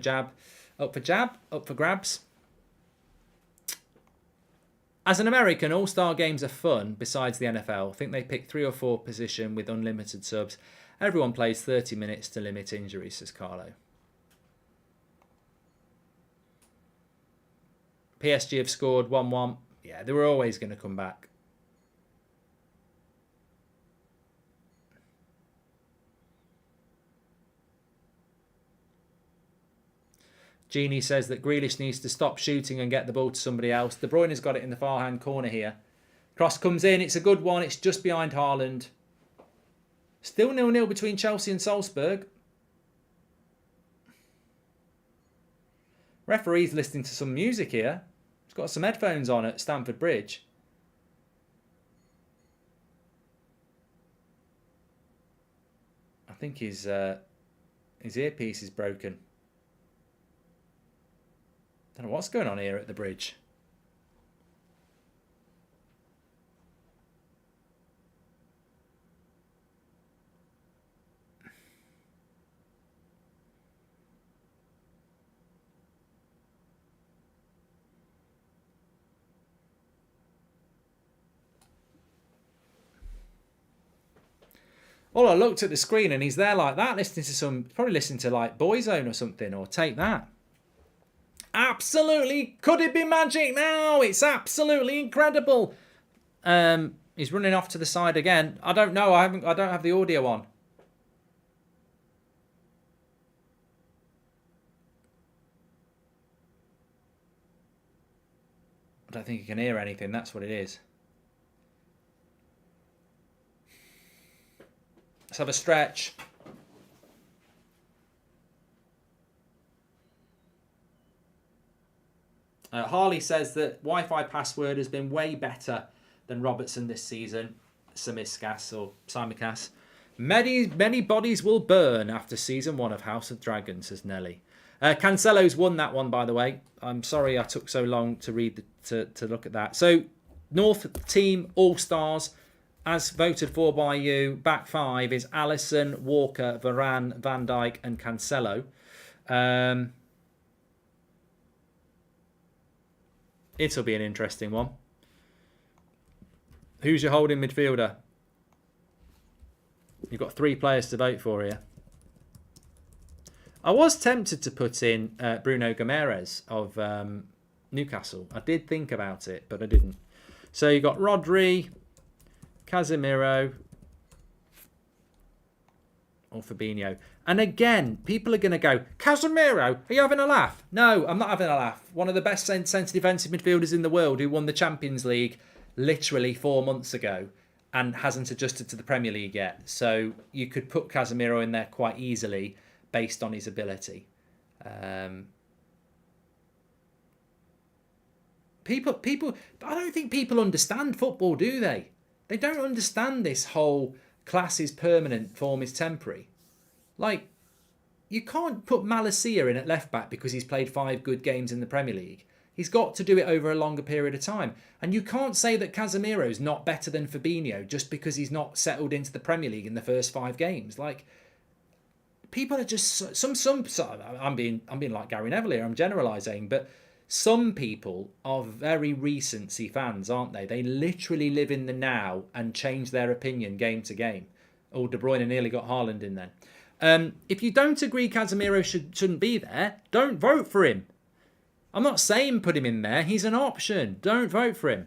grabs. As an American, all-star games are fun besides the NFL. I think they pick 3 or 4 position with unlimited subs. Everyone plays 30 minutes to limit injuries, says Carlo. PSG have scored 1-1. Yeah, they were always going to come back. Jeannie says that Grealish needs to stop shooting and get the ball to somebody else. De Bruyne's got it in the far-hand corner here. Cross comes in. It's a good one. It's just behind Haaland. Still 0-0 between Chelsea and Salzburg. Referee's listening to some music here. He's got some headphones on at Stamford Bridge. I think his earpiece is broken. Don't know what's going on here at the bridge. Well, I looked at the screen and he's there like that, probably listening to like Boyzone or something, or Take That. Absolutely, could it be magic now? It's absolutely incredible. He's running off to the side again. I don't know. I don't have the audio on. I don't think you can hear anything. That's what it is. Let's have a stretch. Harley says that Wi-Fi password has been way better than Robertson this season. Simicas. Many bodies will burn after season 1 of House of Dragons, says Nelly. Cancelo's won that one, by the way. I'm sorry I took so long to read to look at that. So, North team All-Stars, as voted for by you, back 5 is Alisson, Walker, Varane, Van Dijk and Cancelo. It'll be an interesting one. Who's your holding midfielder? You've got 3 players to vote for here. I was tempted to put in Bruno Guimaraes of Newcastle. I did think about it, but I didn't. So you've got Rodri, Casemiro, or Fabinho. And again, people are going to go, Casemiro, are you having a laugh? No, I'm not having a laugh. One of the best centre defensive midfielders in the world who won the Champions League literally 4 months ago and hasn't adjusted to the Premier League yet. So you could put Casemiro in there quite easily based on his ability. People, I don't think people understand football, do they? They don't understand this whole class is permanent, form is temporary. Like, you can't put Malacia in at left back because he's played 5 good games in the Premier League. He's got to do it over a longer period of time. And you can't say that Casemiro's not better than Fabinho just because he's not settled into the Premier League in the first 5 games. Like, people are just I'm being like Gary Neville here, I'm generalising, but some people are very recency fans, aren't they? They literally live in the now and change their opinion game to game. Oh, De Bruyne nearly got Haaland in then. If you don't agree Casemiro shouldn't be there, don't vote for him. I'm not saying put him in there. He's an option. Don't vote for him.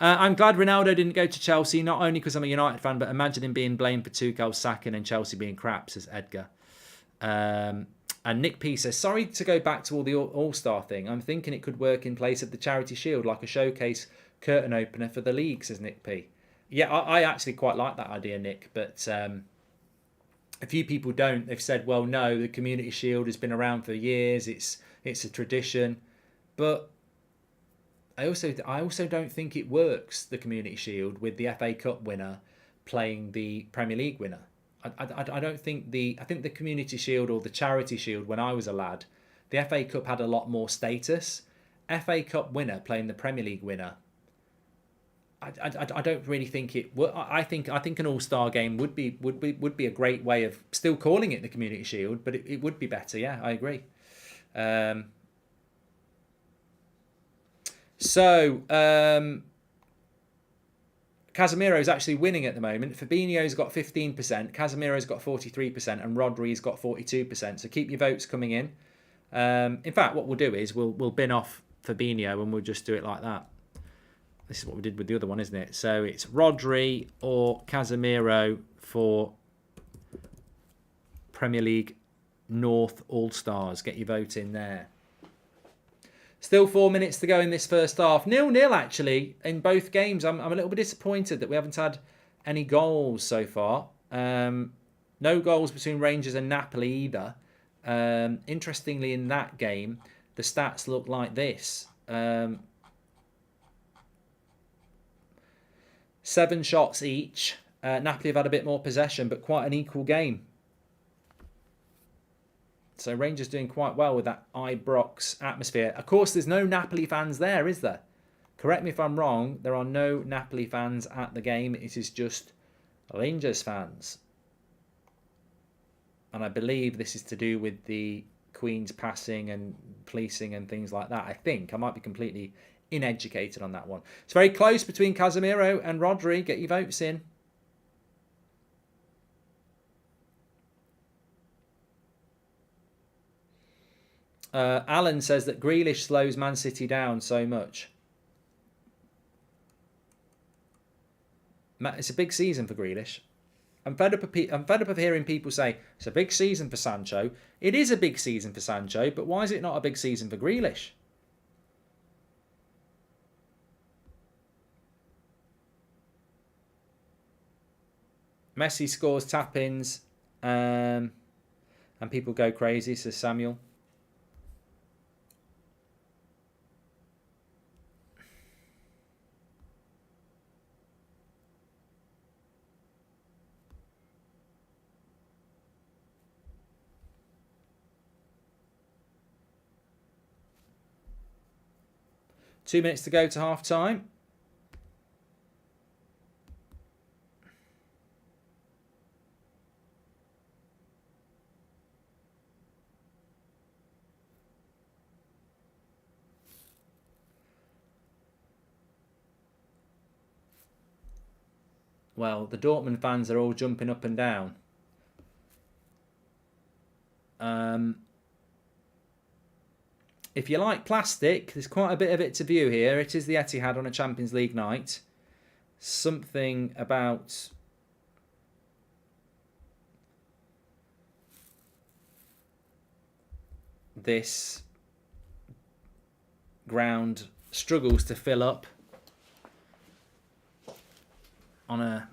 I'm glad Ronaldo didn't go to Chelsea, not only because I'm a United fan, but imagine him being blamed for Tuchel's sacking and Chelsea being crap, says Edgar. And Nick P says, sorry to go back to all the All-Star thing. I'm thinking it could work in place of the Charity Shield, like a showcase curtain opener for the league, says Nick P. Yeah, I actually quite like that idea, Nick, but a few people don't. They've said, well, no, the Community Shield has been around for years. It's a tradition. But I also don't think it works, the Community Shield, with the FA Cup winner playing the Premier League winner. I don't think I think the Community Shield or the Charity Shield, when I was a lad, the FA Cup had a lot more status. FA Cup winner playing the Premier League winner, I don't really think it. I think an All-Star game would be a great way of still calling it the Community Shield, but it would be better. Yeah, I agree. Casemiro's actually winning at the moment. Fabinho's got 15%, Casemiro's got 43%, and Rodri's got 42%. So keep your votes coming in. In fact, what we'll do is we'll bin off Fabinho, and we'll just do it like that. This is what we did with the other one, isn't it? So it's Rodri or Casemiro for Premier League North All-Stars. Get your vote in there. Still 4 minutes to go in this first half. 0-0 actually in both games. I'm a little bit disappointed that we haven't had any goals so far. No goals between Rangers and Napoli either. Interestingly, in that game, the stats look like this. 7 shots each. Napoli have had a bit more possession, but quite an equal game. So Rangers doing quite well with that Ibrox atmosphere. Of course, there's no Napoli fans there, is there? Correct me if I'm wrong. There are no Napoli fans at the game. It is just Rangers fans. And I believe this is to do with the Queen's passing and policing and things like that. I think. I might be completely uneducated on that one. It's very close between Casemiro and Rodri. Get your votes in. Alan says that Grealish slows Man City down so much. It's a big season for Grealish. I'm fed up of hearing people say it's a big season for Sancho. It is a big season for Sancho, but why is it not a big season for Grealish? Messi scores tap-ins, and people go crazy, says Samuel. Two minutes to go to half time. Well, the Dortmund fans are all jumping up and down. If you like plastic, there's quite a bit of it to view here. It is the Etihad on a Champions League night. Something about this ground struggles to fill up on a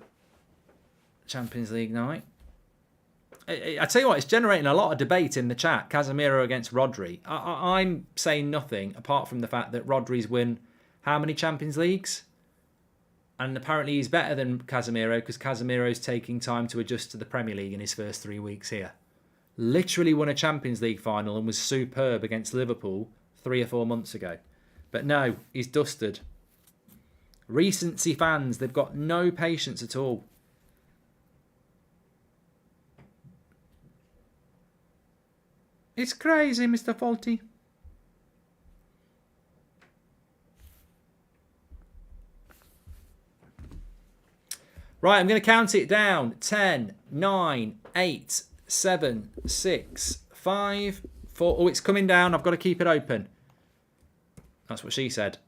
Champions League night. I tell you what, it's generating a lot of debate in the chat. Casemiro against Rodri. I'm saying nothing apart from the fact that Rodri's won how many Champions Leagues? And apparently he's better than Casemiro because Casemiro's taking time to adjust to the Premier League in his first 3 weeks here. Literally won a Champions League final and was superb against Liverpool 3 or 4 months ago. But no, he's dusted. Recency fans, they've got no patience at all. It's crazy, Mr. Faulty. Right, I'm going to count it down. 10, 9, 8, 7, 6, 5, 4. Oh, it's coming down. I've got to keep it open. That's what she said.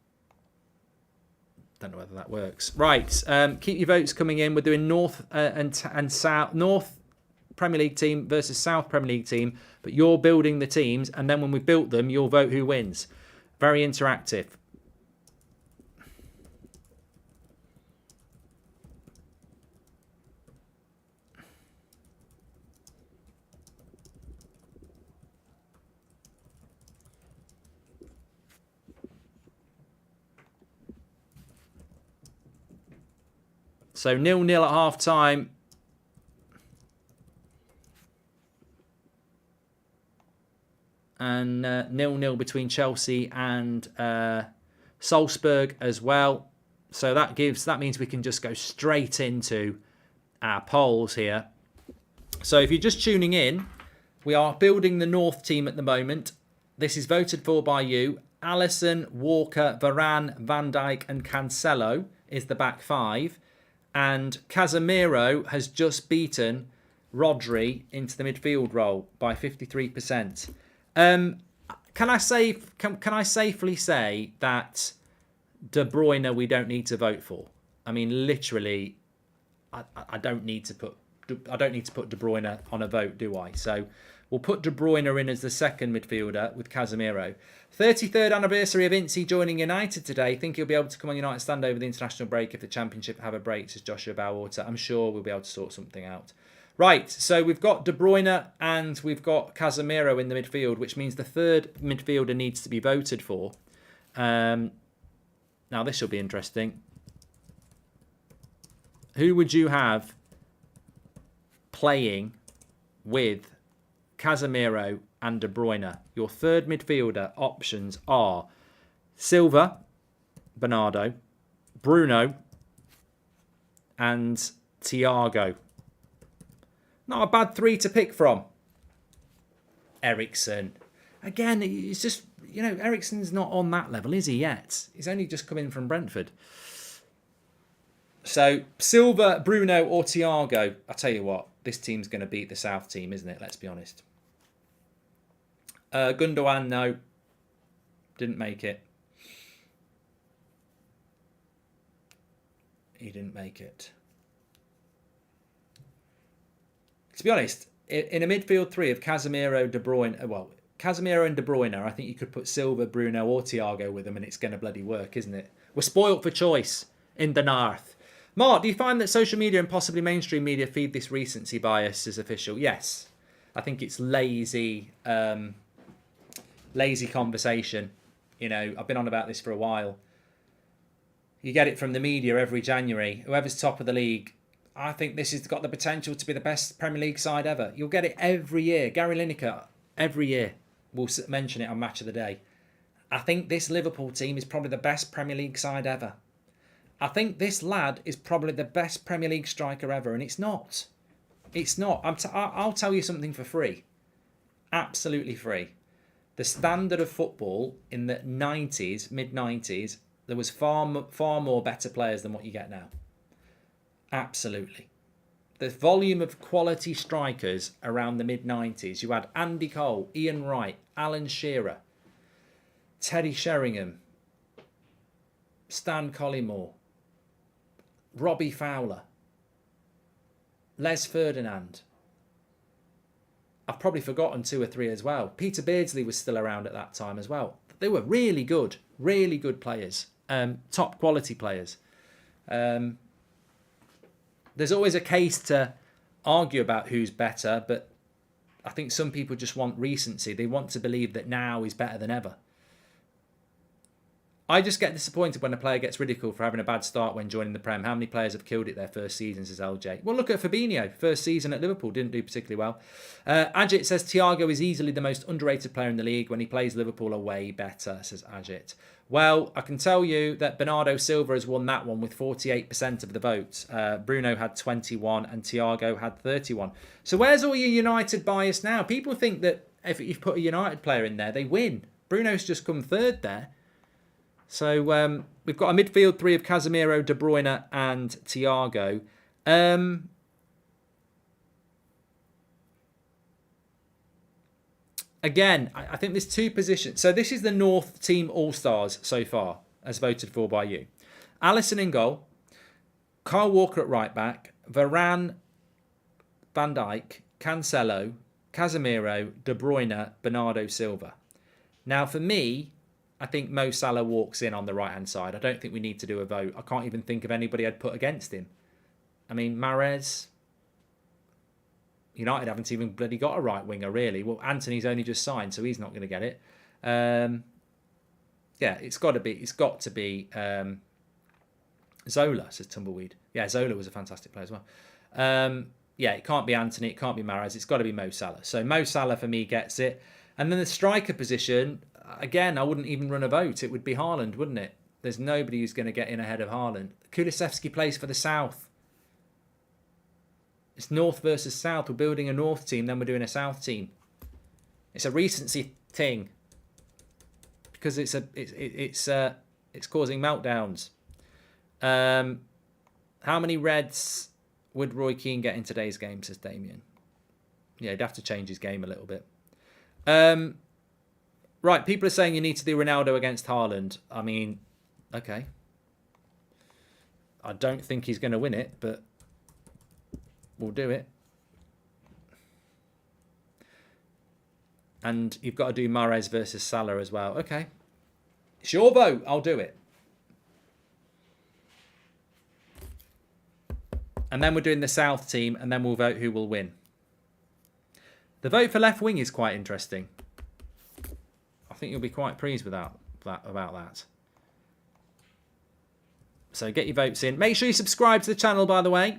Don't know whether that works. Right, keep your votes coming in. We're doing North and South. North Premier League team versus South Premier League team, but you're building the teams, and then when we've built them, you'll vote who wins. Very interactive. So 0-0 at half time. And 0-0 between Chelsea and Salzburg as well. So that means we can just go straight into our polls here. So if you're just tuning in, we are building the North team at the moment. This is voted for by you. Alisson, Walker, Varane, Van Dijk and Cancelo is the back five. And Casemiro has just beaten Rodri into the midfield role by 53%. can I safely say that De Bruyne we don't need to vote for? I mean, literally, I don't need to put De Bruyne on a vote, do I? So we'll put De Bruyne in as the second midfielder with Casemiro. 33rd anniversary of Ince joining United today. Think he'll be able to come on United stand over the international break if the Championship have a break, says Joshua Bowwater. I'm sure we'll be able to sort something out. Right, so we've got De Bruyne and we've got Casemiro in the midfield, which means the third midfielder needs to be voted for. Now, this will be interesting. Who would you have playing with Casemiro and De Bruyne? Your third midfielder options are Silva, Bernardo, Bruno, and Thiago. Not a bad three to pick from. Eriksen. Again, it's just, Eriksen's not on that level, is he, yet? He's only just come in from Brentford. So, Silva, Bruno or Thiago. I'll tell you what, this team's going to beat the South team, isn't it? Let's be honest. Gundogan, no. Didn't make it. He didn't make it. To be honest, in a midfield three of Casemiro, De Bruyne, Casemiro and De Bruyne, I think you could put Silva, Bruno or Thiago with them and it's going to bloody work, isn't it? We're spoilt for choice in the North. Mark, do you find that social media and possibly mainstream media feed this recency bias as official? Yes. I think it's lazy conversation. I've been on about this for a while. You get it from the media every January. Whoever's top of the league, I think this has got the potential to be the best Premier League side ever. You'll get it every year. Gary Lineker, every year, will mention it on Match of the Day. I think this Liverpool team is probably the best Premier League side ever. I think this lad is probably the best Premier League striker ever, and it's not. It's not. I'll tell you something for free. Absolutely free. The standard of football in the 90s, mid-90s, there was far more better players than what you get now. Absolutely. The volume of quality strikers around the mid-90s. You had Andy Cole, Ian Wright, Alan Shearer, Teddy Sheringham, Stan Collymore, Robbie Fowler, Les Ferdinand. I've probably forgotten two or three as well. Peter Beardsley was still around at that time as well. They were really good players, top quality players. There's always a case to argue about who's better, but I think some people just want recency. They want to believe that now is better than ever. I just get disappointed when a player gets ridiculed for having a bad start when joining the Prem. How many players have killed it their first season, says LJ. Well, look at Fabinho. First season at Liverpool, didn't do particularly well. Ajit says Thiago is easily the most underrated player in the league. When he plays Liverpool are way better, says Ajit. Well, I can tell you that Bernardo Silva has won that one with 48% of the votes. Bruno had 21 and Thiago had 31. So where's all your United bias now? People think that if you put a United player in there, they win. Bruno's just come third there. So we've got a midfield three of Casemiro, De Bruyne and Thiago. Again, I think there's two positions. So this is the North Team All-Stars so far, as voted for by you. Alisson in goal. Kyle Walker at right back. Varane, Van Dijk, Cancelo, Casemiro, De Bruyne, Bernardo Silva. Now for me, I think Mo Salah walks in on the right-hand side. I don't think we need to do a vote. I can't even think of anybody I'd put against him. I mean, Mahrez. United haven't even bloody got a right winger, really. Well, Anthony's only just signed, so he's not going to get it. Yeah, it's got to be Zola, says Tumbleweed. Yeah, Zola was a fantastic player as well. Yeah, it can't be Anthony, it can't be Mahrez. It's got to be Mo Salah. So Mo Salah for me gets it. And then the striker position, again, I wouldn't even run a vote. It would be Haaland, wouldn't it? There's nobody who's going to get in ahead of Haaland. Kulusevski plays for the South. It's North versus South. We're building a North team, then we're doing a South team. It's a recency thing because it's causing meltdowns. How many reds would Roy Keane get in today's game, says Damien. Yeah, he'd have to change his game a little bit. Right, Right, people are saying you need to do Ronaldo against Haaland. I mean, okay. I don't think he's going to win it, but we'll do it. And you've got to do Mahrez versus Salah as well. Okay. It's your vote. I'll do it. And then we're doing the South team, and then we'll vote who will win. The vote for left wing is quite interesting. I think you'll be quite pleased with about that. So get your votes in. Make sure you subscribe to the channel, by the way.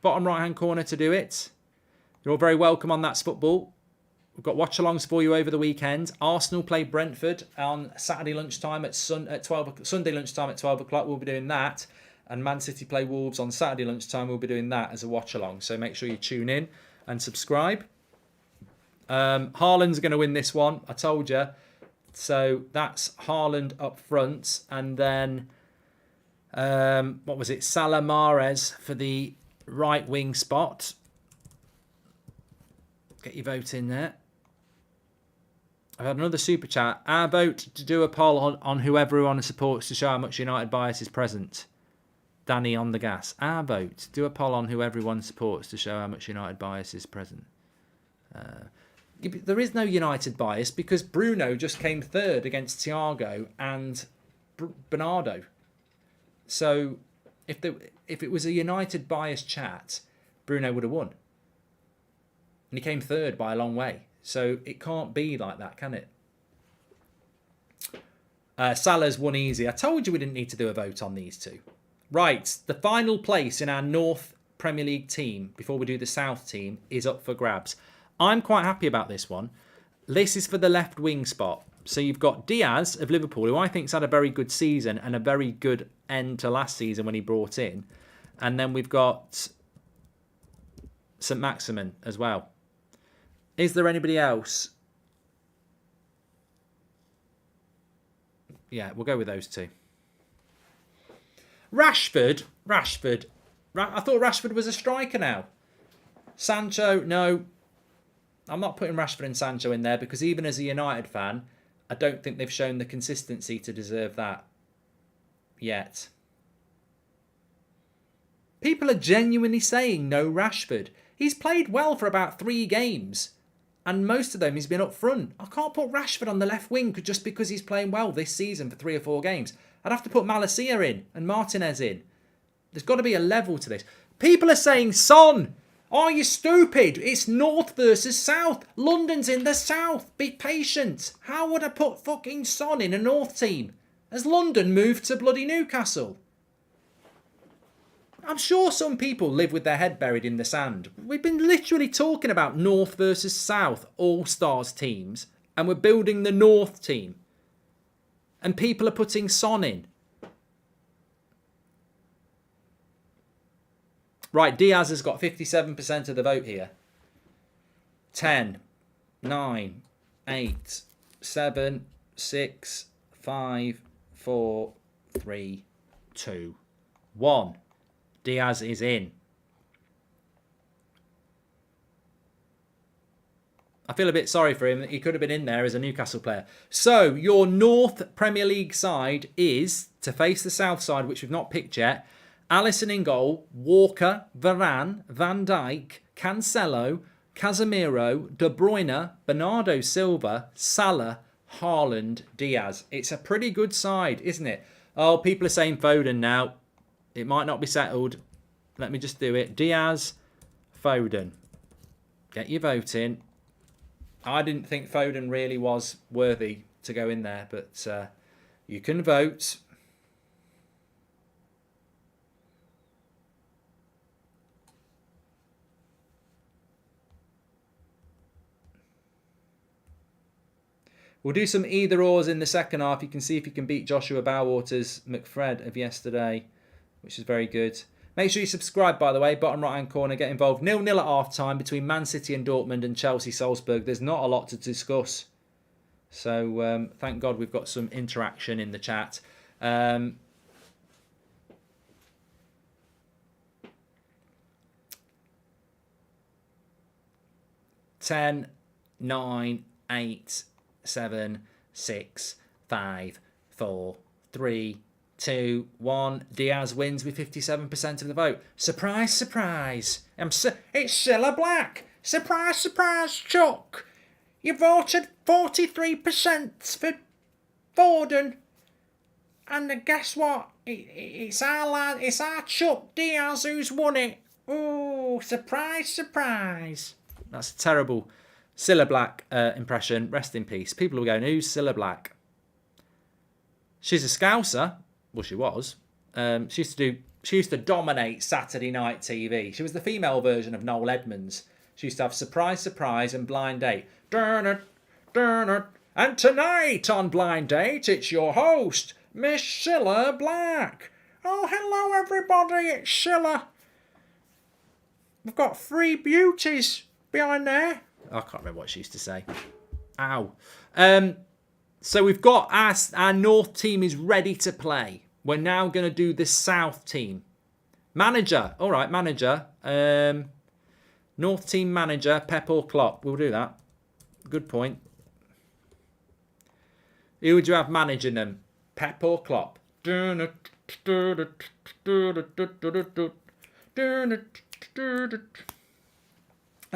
Bottom right-hand corner to do it. You're all very welcome on That's Football. We've got watch-alongs for you over the weekend. Arsenal play Brentford on Saturday lunchtime at Sunday lunchtime at 12 o'clock. We'll be doing that. And Man City play Wolves on Saturday lunchtime. We'll be doing that as a watch-along. So make sure you tune in and subscribe. Haaland's going to win this one. I told you. So that's Haaland up front. And then, what was it? Salah Mahrez for the right wing spot. Get your vote in there. I've had another super chat. Our vote to do a poll on who everyone supports to show how much United bias is present. Danny on the gas. Our vote. Do a poll on who everyone supports to show how much United bias is present. There is no United bias because Bruno just came third against Thiago and Bernardo. So if it was a United bias chat, Bruno would have won. And he came third by a long way. So it can't be like that, can it? Salah's won easy. I told you we didn't need to do a vote on these two. Right, the final place in our North Premier League team, before we do the South team, is up for grabs. I'm quite happy about this one. This is for the left wing spot. So you've got Diaz of Liverpool, who I think's had a very good season and a very good end to last season when he brought in. And then we've got St. Maximin as well. Is there anybody else? Yeah, we'll go with those two. Rashford. I thought Rashford was a striker now. Sancho, no. I'm not putting Rashford and Sancho in there because even as a United fan, I don't think they've shown the consistency to deserve that yet. People are genuinely saying no Rashford. He's played well for about 3 games. And most of them he's been up front. I can't put Rashford on the left wing just because he's playing well this season for 3 or 4 games. I'd have to put Malacia in and Martinez in. There's got to be a level to this. People are saying Son. Are you stupid? It's North versus South. London's in the South. Be patient. How would I put fucking Son in a North team? Has London moved to bloody Newcastle? I'm sure some people live with their head buried in the sand. We've been literally talking about North versus South All-Stars teams, and we're building the North team. And people are putting Son in. Right, Diaz has got 57% of the vote here. 10, 9, 8, 7, 6, 5, 4, 3, 2, 1. Diaz is in. I feel a bit sorry for him. He could have been in there as a Newcastle player. So, your North Premier League side is, to face the South side, which we've not picked yet, Alisson in goal, Walker, Varane, Van Dijk, Cancelo, Casemiro, De Bruyne, Bernardo Silva, Salah, Haaland, Diaz. It's a pretty good side, isn't it? Oh, people are saying Foden now. It might not be settled. Let me just do it. Diaz, Foden. Get your vote in. I didn't think Foden really was worthy to go in there, but you can vote. We'll do some either-ors in the second half. You can see if you can beat Joshua Bowater's McFred of yesterday, which is very good. Make sure you subscribe, by the way. Bottom right-hand corner, get involved. 0-0 at half-time between Man City and Dortmund and Chelsea Salzburg. There's not a lot to discuss. So, thank God we've got some interaction in the chat. 10, 9, 8, 7, 6, 5, 4, 3, 2, 1. Diaz wins with 57% of the vote. Surprise, surprise. It's Cilla Black. Surprise, surprise, Chuck. You voted 43% for Foden. And guess what? It's our lad, it's our Chuck Diaz who's won it. Ooh, surprise, surprise. That's a terrible Cilla Black impression. Rest in peace. People will go, who's Cilla Black? She's a Scouser. Well, she was. She used to dominate Saturday night TV. She was the female version of Noel Edmonds. She used to have Surprise, Surprise and Blind Date. Durn it, durn it. And tonight on Blind Date, it's your host, Miss Cilla Black. Oh, hello everybody, it's Cilla. We've got 3 beauties behind there. I can't remember what she used to say. Ow. So we've got our North team is ready to play. We're now going to do the South team. Manager. All right, manager. North team manager, Pep or Klopp. We'll do that. Good point. Who would you have managing them? Pep or Klopp? I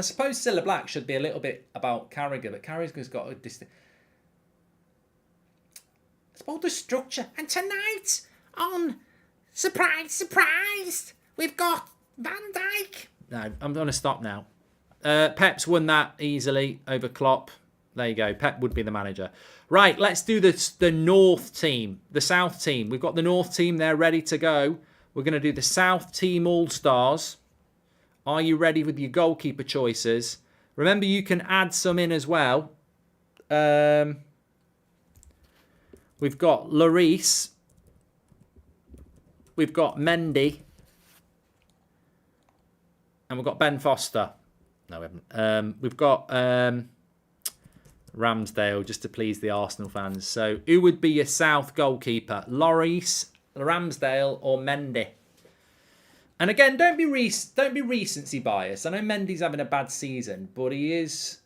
suppose Cilla Black should be a little bit about Carragher, but Carragher's got a distinct... It's about the structure. And tonight on Surprise, Surprise, we've got Van Dijk. No, I'm going to stop now. Pep's won that easily over Klopp. There you go. Pep would be the manager. Right, let's do the North team. The South team. We've got the North team. They're ready to go. We're going to do the South team All-Stars. Are you ready with your goalkeeper choices? Remember, you can add some in as well. We've got Lloris. We've got Mendy. And we've got Ben Foster. No, we haven't. We've got Ramsdale, just to please the Arsenal fans. So, who would be your South goalkeeper? Lloris, Ramsdale, or Mendy? And again, don't be recency biased. I know Mendy's having a bad season, but he is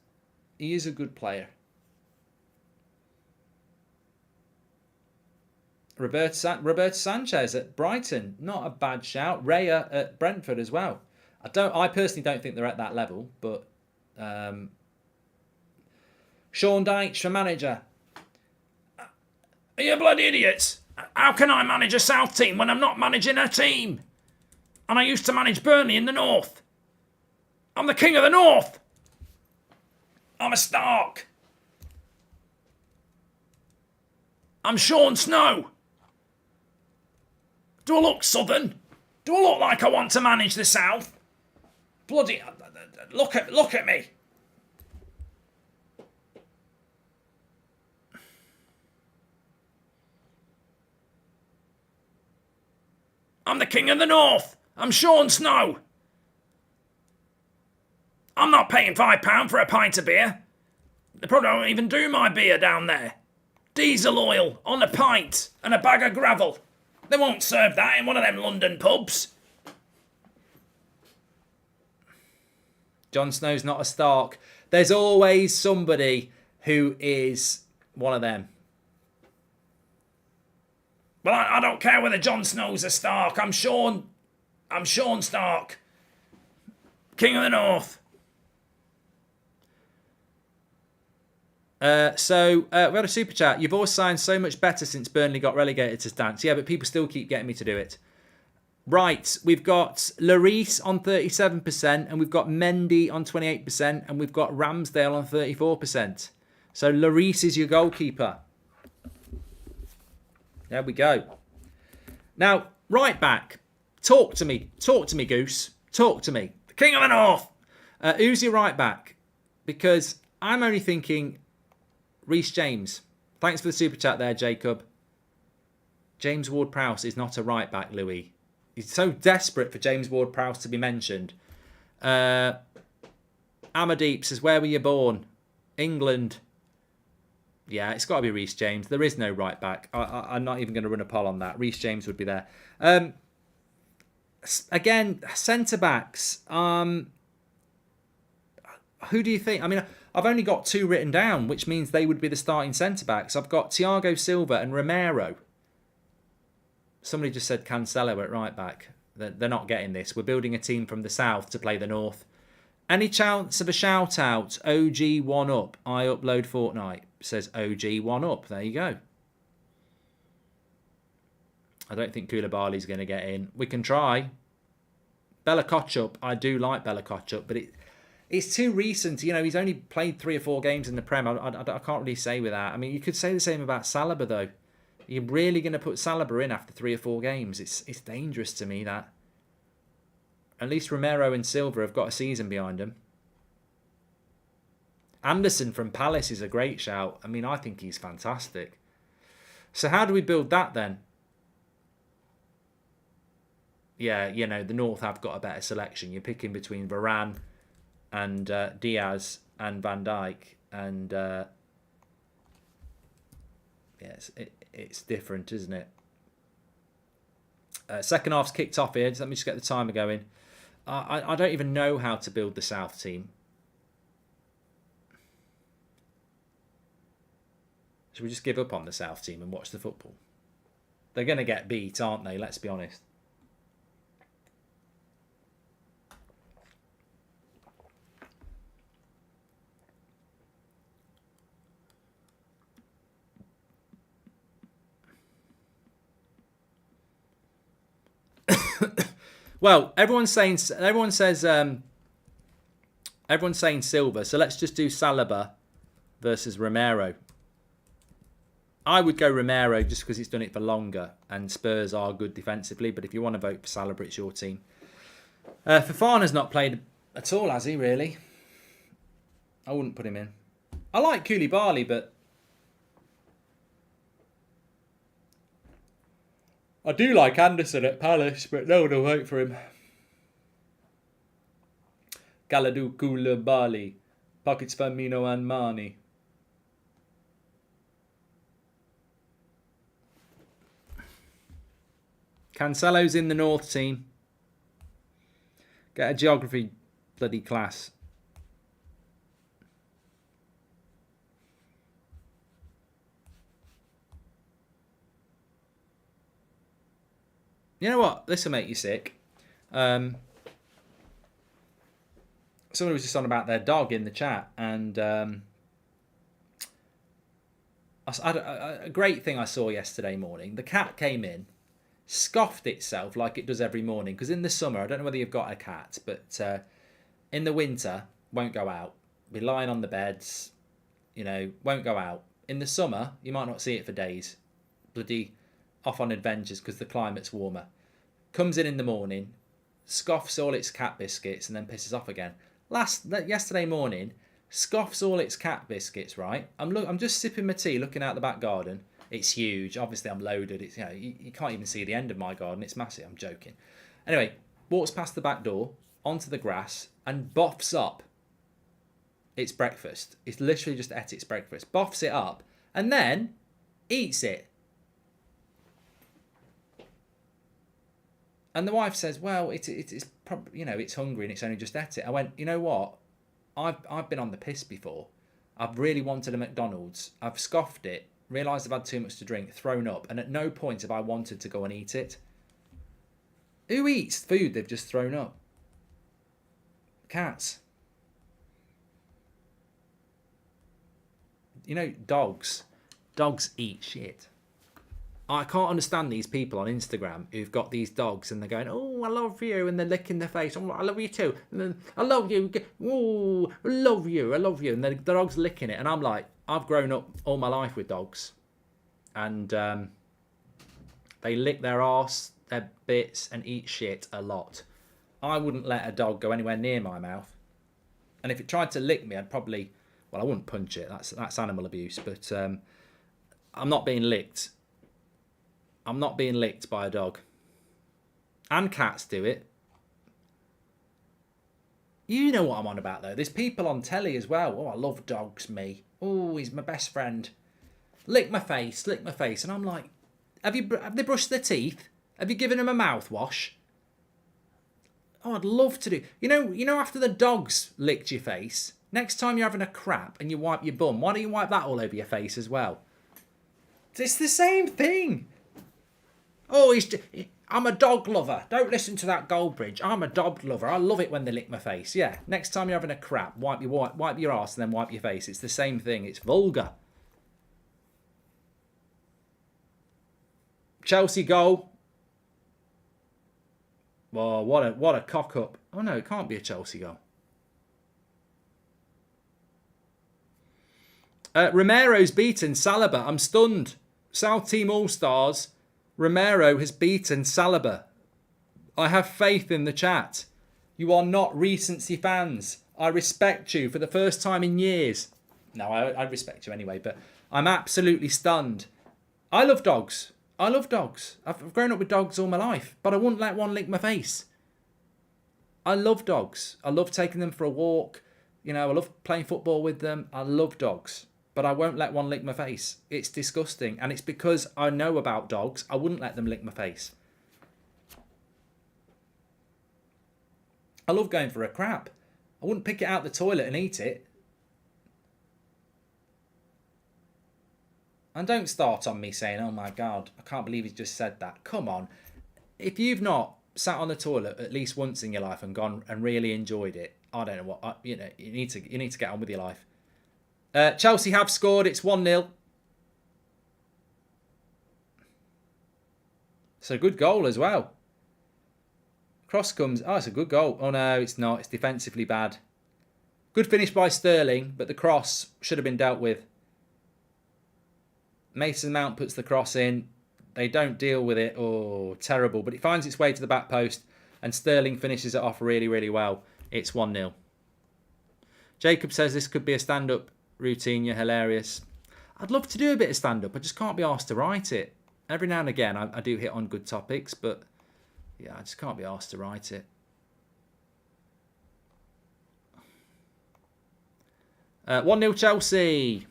a good player. Roberto Sanchez at Brighton, not a bad shout. Raya at Brentford as well. I personally don't think they're at that level, but Sean Dyche for manager. Are you bloody idiots? How can I manage a South team when I'm not managing a team? And I used to manage Burnley in the North. I'm the king of the North. I'm a Stark. I'm Sean Snow. Do I look Southern? Do I look like I want to manage the South? Bloody... Look at me. I'm the king of the North. I'm Sean Snow. I'm not paying £5 for a pint of beer. They probably don't even do my beer down there. Diesel oil on a pint and a bag of gravel. They won't serve that in one of them London pubs. Jon Snow's not a Stark. There's always somebody who is one of them. Well, I don't care whether Jon Snow's a Stark. I'm Sean Stark. King of the North. We had a super chat. You've all signed so much better since Burnley got relegated to Stance. Yeah, but people still keep getting me to do it. Right, we've got Lloris on 37%, and we've got Mendy on 28%, and we've got Ramsdale on 34%. So Lloris is your goalkeeper. There we go. Now, right back. Talk to me, Goose. Talk to me. The King of the North. Who's your right back? Because I'm only thinking Reece James. Thanks for the super chat there, Jacob. James Ward-Prowse is not a right back, Louis. He's so desperate for James Ward-Prowse to be mentioned. Amadeep says, where were you born? England. Yeah, it's got to be Reece James. There is no right back. I'm not even going to run a poll on that. Reece James would be there. Again, centre-backs. I Who do you think? I mean, I've only got 2 written down, which means they would be the starting centre-backs. I've got Thiago Silva and Romero. Somebody just said Cancelo at right back. They're not getting this. We're building a team from the south to play the north. Any chance of a shout-out? OG 1-up. I upload Fortnite. Says OG 1-up. There you go. I don't think Koulibaly's going to get in. We can try. Bella Kotchup. I do like Bella Kotchup, but it's too recent. You know, he's only played 3 or 4 games in the Prem. I can't really say with that. I mean, you could say the same about Saliba, though. You're really going to put Saliba in after 3 or 4 games. It's dangerous to me, that. At least Romero and Silva have got a season behind them. Anderson from Palace is a great shout. I mean, I think he's fantastic. So how do we build that then? Yeah, you know, the North have got a better selection. You're picking between Varane and Diaz and Van Dijk. And yes, it's different, isn't it? Second half's kicked off here. Let me just get the timer going. I don't even know how to build the South team. Should we just give up on the South team and watch the football? They're going to get beat, aren't they? Let's be honest. Well, everyone's saying Silva, so let's just do Saliba versus Romero. I would go Romero just because he's done it for longer and Spurs are good defensively, but if you want to vote for Saliba, it's your team. Fofana's not played at all, has he, really? I wouldn't put him in. I like Koulibaly, but I do like Anderson at Palace, but no one will vote for him. Kalidou Koulibaly, Pockets Firmino and Mane. Cancelo's in the North team. Get a geography bloody class. You know what? This will make you sick. Somebody was just on about their dog in the chat, and a great thing I saw yesterday morning. The cat came in, scoffed itself like it does every morning, because in the summer, I don't know whether you've got a cat, but in the winter, won't go out. Be lying on the beds, you know, won't go out. In the summer, you might not see it for days. Bloody off on adventures because the climate's warmer. Comes in the morning, scoffs all its cat biscuits and then pisses off again. Yesterday morning, scoffs all its cat biscuits, right? I'm just sipping my tea, looking out the back garden. It's huge. Obviously, I'm loaded. It's, you know, you can't even see the end of my garden. It's massive. I'm joking. Anyway, walks past the back door, onto the grass, and boffs up its breakfast. It's literally just ate its breakfast. Boffs it up, and then eats it. And the wife says, well, it's probably, you know, it's hungry and it's only just ate it. I went, you know what? I've been on the piss before. I've really wanted a McDonald's. I've scoffed it, realised I've had too much to drink, thrown up, and at no point have I wanted to go and eat it. Who eats food they've just thrown up? Cats. You know, dogs. Dogs eat shit. I can't understand these people on Instagram who've got these dogs and they're going, oh, I love you, and they're licking their face. Oh, I love you too. And then, I love you. Oh, I love you. I love you. And the dog's licking it. And I'm like, I've grown up all my life with dogs. And they lick their arse, their bits, and eat shit a lot. I wouldn't let a dog go anywhere near my mouth. And if it tried to lick me, I'd probably, well, I wouldn't punch it. That's animal abuse. But I'm not being licked. I'm not being licked by a dog. And cats do it. You know what I'm on about, though. There's people on telly as well. Oh, I love dogs, me. Oh, he's my best friend. Lick my face, lick my face. And I'm like, have they brushed their teeth? Have you given them a mouthwash? Oh, I'd love to do. You know, after the dogs licked your face, Next time you're having a crap and you wipe your bum, why don't you wipe that all over your face as well? It's the same thing. Oh, I'm a dog lover. Don't listen to that Goldbridge. I'm a dog lover. I love it when they lick my face. Yeah, next time you're having a crap, wipe your arse and then wipe your face. It's the same thing. It's vulgar. Chelsea goal. Oh, what a cock up. Oh no, it can't be a Chelsea goal. Romero's beaten Saliba. I'm stunned. South Team All-Stars. Romero has beaten Saliba. I have faith in the chat. You are not recency fans. I respect you for the first time in years. No, I respect you anyway, but I'm absolutely stunned. I love dogs. I love dogs. I've grown up with dogs all my life, but I wouldn't let one lick my face. I love dogs. I love taking them for a walk. You know, I love playing football with them. I love dogs. But I won't let one lick my face. It's disgusting. And it's because I know about dogs. I wouldn't let them lick my face. I love going for a crap. I wouldn't pick it out the toilet and eat it. And don't start on me saying, oh my God, I can't believe he's just said that. Come on. If you've not sat on the toilet at least once in your life and gone and really enjoyed it, I don't know what, you need to get on with your life. Chelsea have scored. It's 1-0. It's a good goal as well. Cross comes. Oh, it's a good goal. Oh, no, it's not. It's defensively bad. Good finish by Sterling, but the cross should have been dealt with. Mason Mount puts the cross in. They don't deal with it. Oh, terrible. But it finds its way to the back post, and Sterling finishes it off really, really well. It's 1-0. Jacob says this could be a stand-up routine. You're hilarious. I'd love to do a bit of stand-up. I just can't be asked to write it. Every now and again, I do hit on good topics, but yeah, I just can't be asked to write it. 1-0 Chelsea.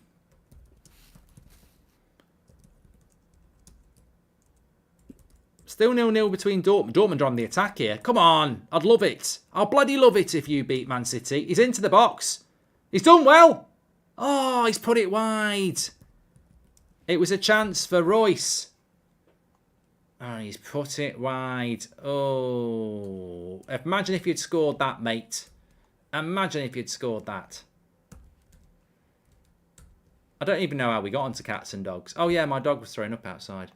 Still 0-0 between Dortmund. Dortmund are on the attack here. Come on. I'd love it. I'll bloody love it if you beat Man City. He's into the box. He's done well. Oh, he's put it wide. It was a chance for Royce. Oh, he's put it wide. Oh. Imagine if you'd scored that, mate. Imagine if you'd scored that. I don't even know how we got onto cats and dogs. Oh, yeah, my dog was thrown up outside.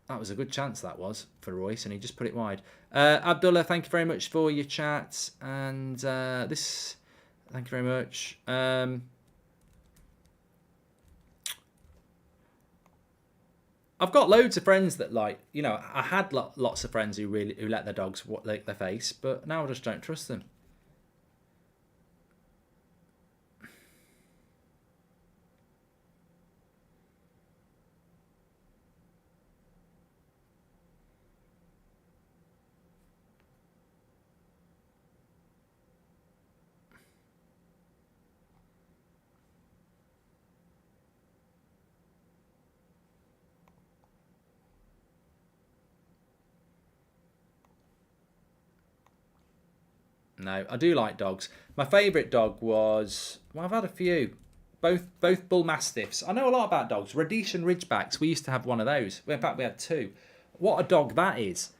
That was a good chance, that was, for Royce, and he just put it wide. Abdullah, thank you very much for your chat. And thank you very much. I've got loads of friends that, like, you know, I had lots of friends who let their dogs lick their face, but now I just don't trust them. No, I do like dogs. My favourite dog was... Well, I've had a few. Both bull mastiffs. I know a lot about dogs. Rhodesian Ridgebacks. We used to have one of those. In fact, we had two. What a dog that is.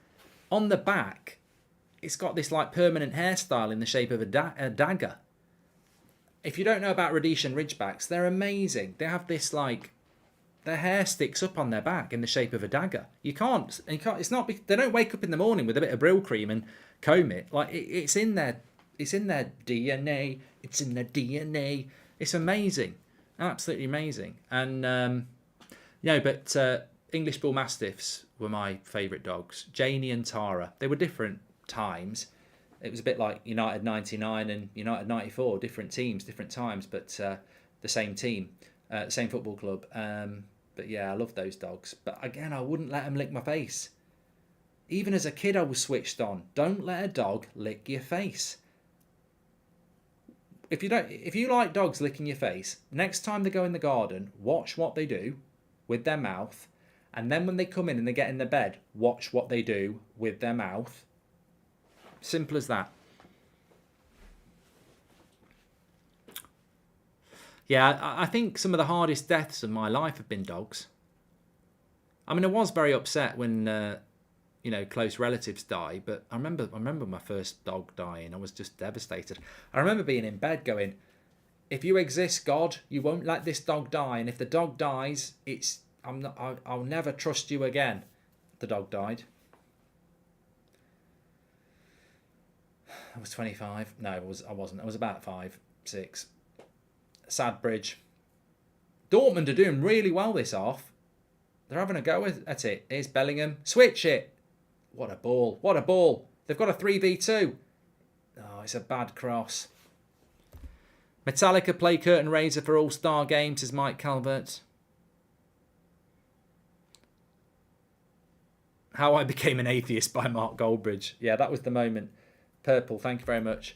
On the back, it's got this like permanent hairstyle in the shape of a dagger. If you don't know about Rhodesian Ridgebacks, they're amazing. They have this like... Their hair sticks up on their back in the shape of a dagger. You can't. It's not. They don't wake up in the morning with a bit of Brill cream and comb it. Like it's in their. It's in their DNA. It's in their DNA. It's amazing, absolutely amazing. And but English Bull Mastiffs were my favourite dogs. Janie and Tara. They were different times. It was a bit like United '99 and United '94. Different teams, different times, but the same team, same football club. But yeah, I love those dogs. But again, I wouldn't let them lick my face. Even as a kid, I was switched on. Don't let a dog lick your face. If you like dogs licking your face, next time they go in the garden, watch what they do with their mouth, And then when they come in and they get in the bed, watch what they do with their mouth. Simple as that. Yeah, I think some of the hardest deaths of my life have been dogs. I mean, I was very upset when, close relatives die, but I remember my first dog dying. I was just devastated. I remember being in bed going, if you exist, God, you won't let this dog die. And if the dog dies, I'll never trust you again. The dog died. I was 25. No, I wasn't. I was about 5, 6. Sad bridge. Dortmund are doing really well this half. They're having a go at it. Here's Bellingham. Switch it. What a ball. What a ball. They've got a 3v2. Oh, it's a bad cross. Metallica play curtain raiser for All-Star Games, says Mike Calvert. How I Became an Atheist by Mark Goldbridge. Yeah, that was the moment. Purple, thank you very much.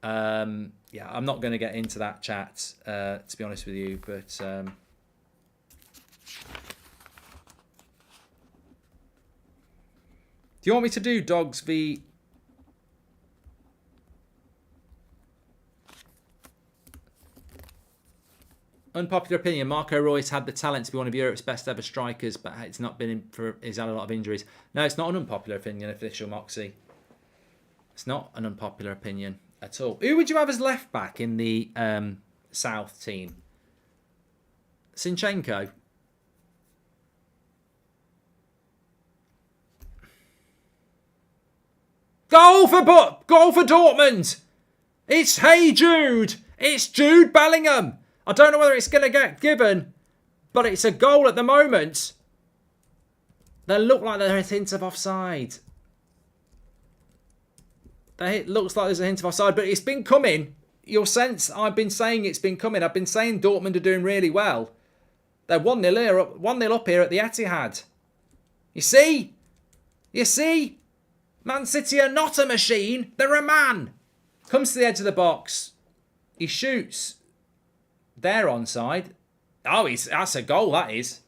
Yeah, I'm not going to get into that chat, to be honest with you, but... Do you want me to do dogs v... Unpopular opinion, Marco Reus had the talent to be one of Europe's best ever strikers, but it's not been he's had a lot of injuries. No, it's not an unpopular opinion, Official Moxie. It's not an unpopular opinion at all. Who would you have as left back in the South team? Zinchenko. Goal for Dortmund! It's Hey Jude! It's Jude Bellingham! I don't know whether it's going to get given, but it's a goal at the moment. They look like there's a hint of offside. It looks like there's a hint of offside, but it's been coming. You'll sense I've been saying it's been coming. I've been saying Dortmund are doing really well. They're 1-0 up here at the Etihad. You see? You see? Man City are not a machine. They're a man. Comes to the edge of the box. He shoots. They're onside. Oh, that's a goal, that is.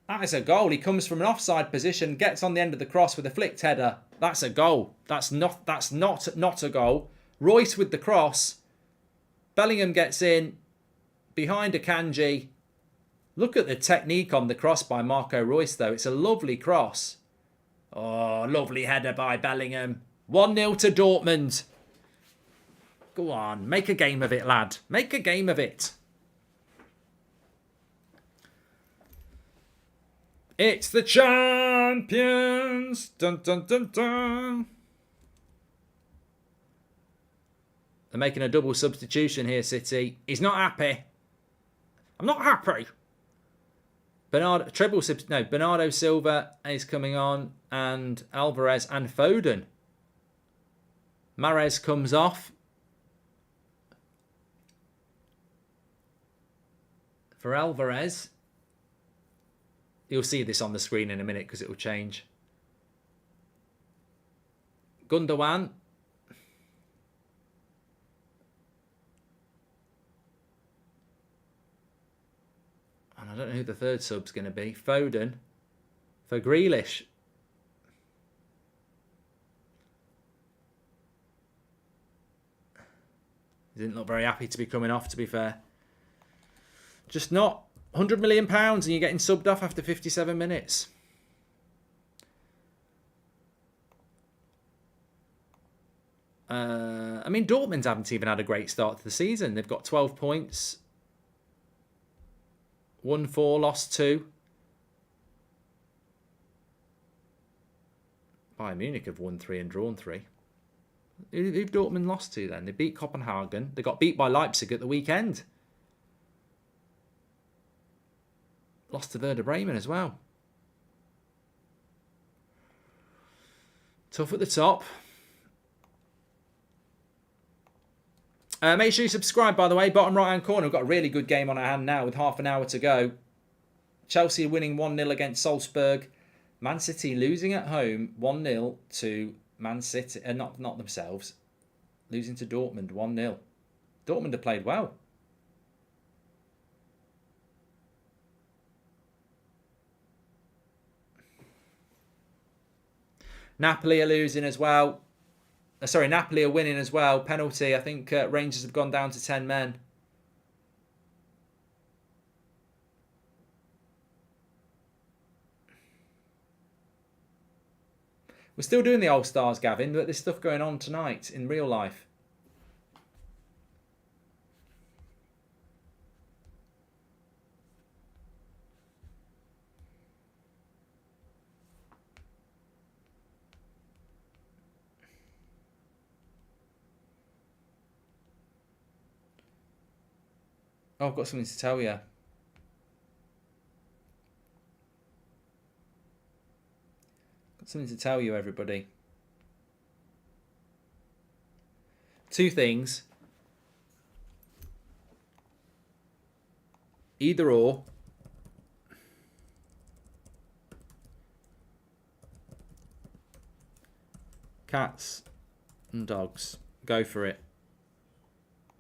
That is a goal. He comes from an offside position, gets on the end of the cross with a flicked header. That's a goal. That's not a goal. Royce with the cross. Bellingham gets in behind Akanji. Look at the technique on the cross by Marco Reus, though. It's a lovely cross. Oh, lovely header by Bellingham. 1-0 to Dortmund. Go on, make a game of it, lad. Make a game of it. It's the champions. Dun, dun, dun, dun. They're making a double substitution here, City. He's not happy. I'm not happy. Bernardo Silva is coming on, and Alvarez and Foden. Mahrez comes off. For Alvarez, you'll see this on the screen in a minute because it will change. Gundogan. And I don't know who the third sub's going to be. Foden for Grealish. He didn't look very happy to be coming off, to be fair. Just not. £100 million and you're getting subbed off after 57 minutes. I mean, Dortmund haven't even had a great start to the season. They've got 12 points. Won 4, lost 2. Bayern Munich have won 3 and drawn 3. Who've Dortmund lost to then? They beat Copenhagen. They got beat by Leipzig at the weekend. Lost to Werder Bremen as well. Tough at the top. Make sure you subscribe, by the way. Bottom right-hand corner, we've got a really good game on our hand now with half an hour to go. Chelsea winning 1-0 against Salzburg. Man City losing at home 1-0 to Man City. Not themselves. Losing to Dortmund 1-0. Dortmund have played well. Napoli are losing as well. Sorry, Napoli are winning as well. Penalty. I think Rangers have gone down to 10 men. We're still doing the All-Stars, Gavin, but there's stuff going on tonight in real life. Oh, I've got something to tell you. Got something to tell you, everybody. Two things. Either or. Cats and dogs. Go for it.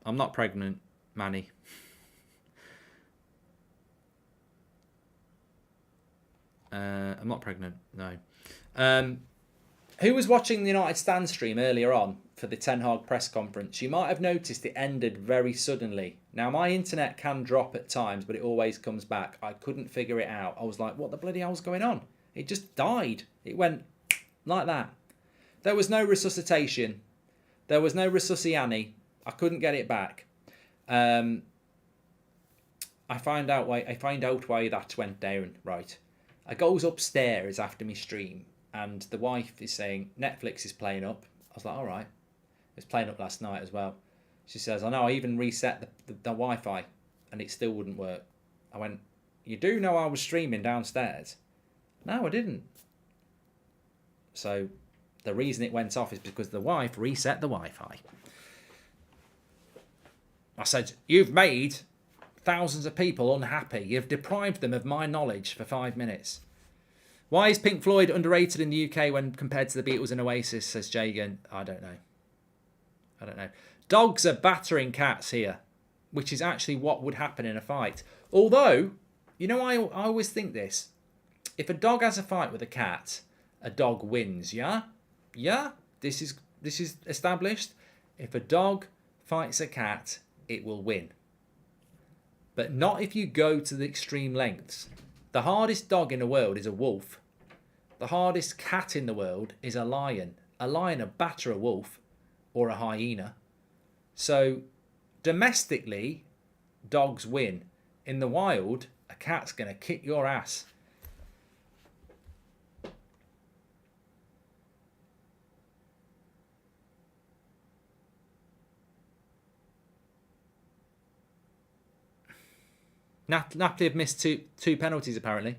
I'm not pregnant, Manny. I'm not pregnant, no. Who was watching the United Stand stream earlier on for the Ten Hag press conference? You might have noticed it ended very suddenly. Now, my internet can drop at times, but it always comes back. I couldn't figure it out. I was like, what the bloody hell's going on? It just died. It went like that. There was no resuscitation. There was no resusciani. I couldn't get it back. I find out why that went down, right? I goes upstairs after my stream, and the wife is saying, Netflix is playing up. I was like, all right. It was playing up last night as well. She says, I know, I even reset the Wi-Fi, and it still wouldn't work. I went, you do know I was streaming downstairs? No, I didn't. So the reason it went off is because the wife reset the Wi-Fi. I said, you've made thousands of people unhappy. You've deprived them of my knowledge for 5 minutes. Why is Pink Floyd underrated in the UK when compared to the Beatles and Oasis, says Jagan? I don't know. Dogs are battering cats here, which is actually what would happen in a fight. Although, you know, I always think this. If a dog has a fight with a cat, a dog wins, yeah? Yeah? This is established. If a dog fights a cat, it will win. But not if you go to the extreme lengths. The hardest dog in the world is a wolf. The hardest cat in the world is a lion. A lion will batter a wolf or a hyena. So domestically, dogs win. In the wild, a cat's going to kick your ass. Napoli have missed two penalties, apparently.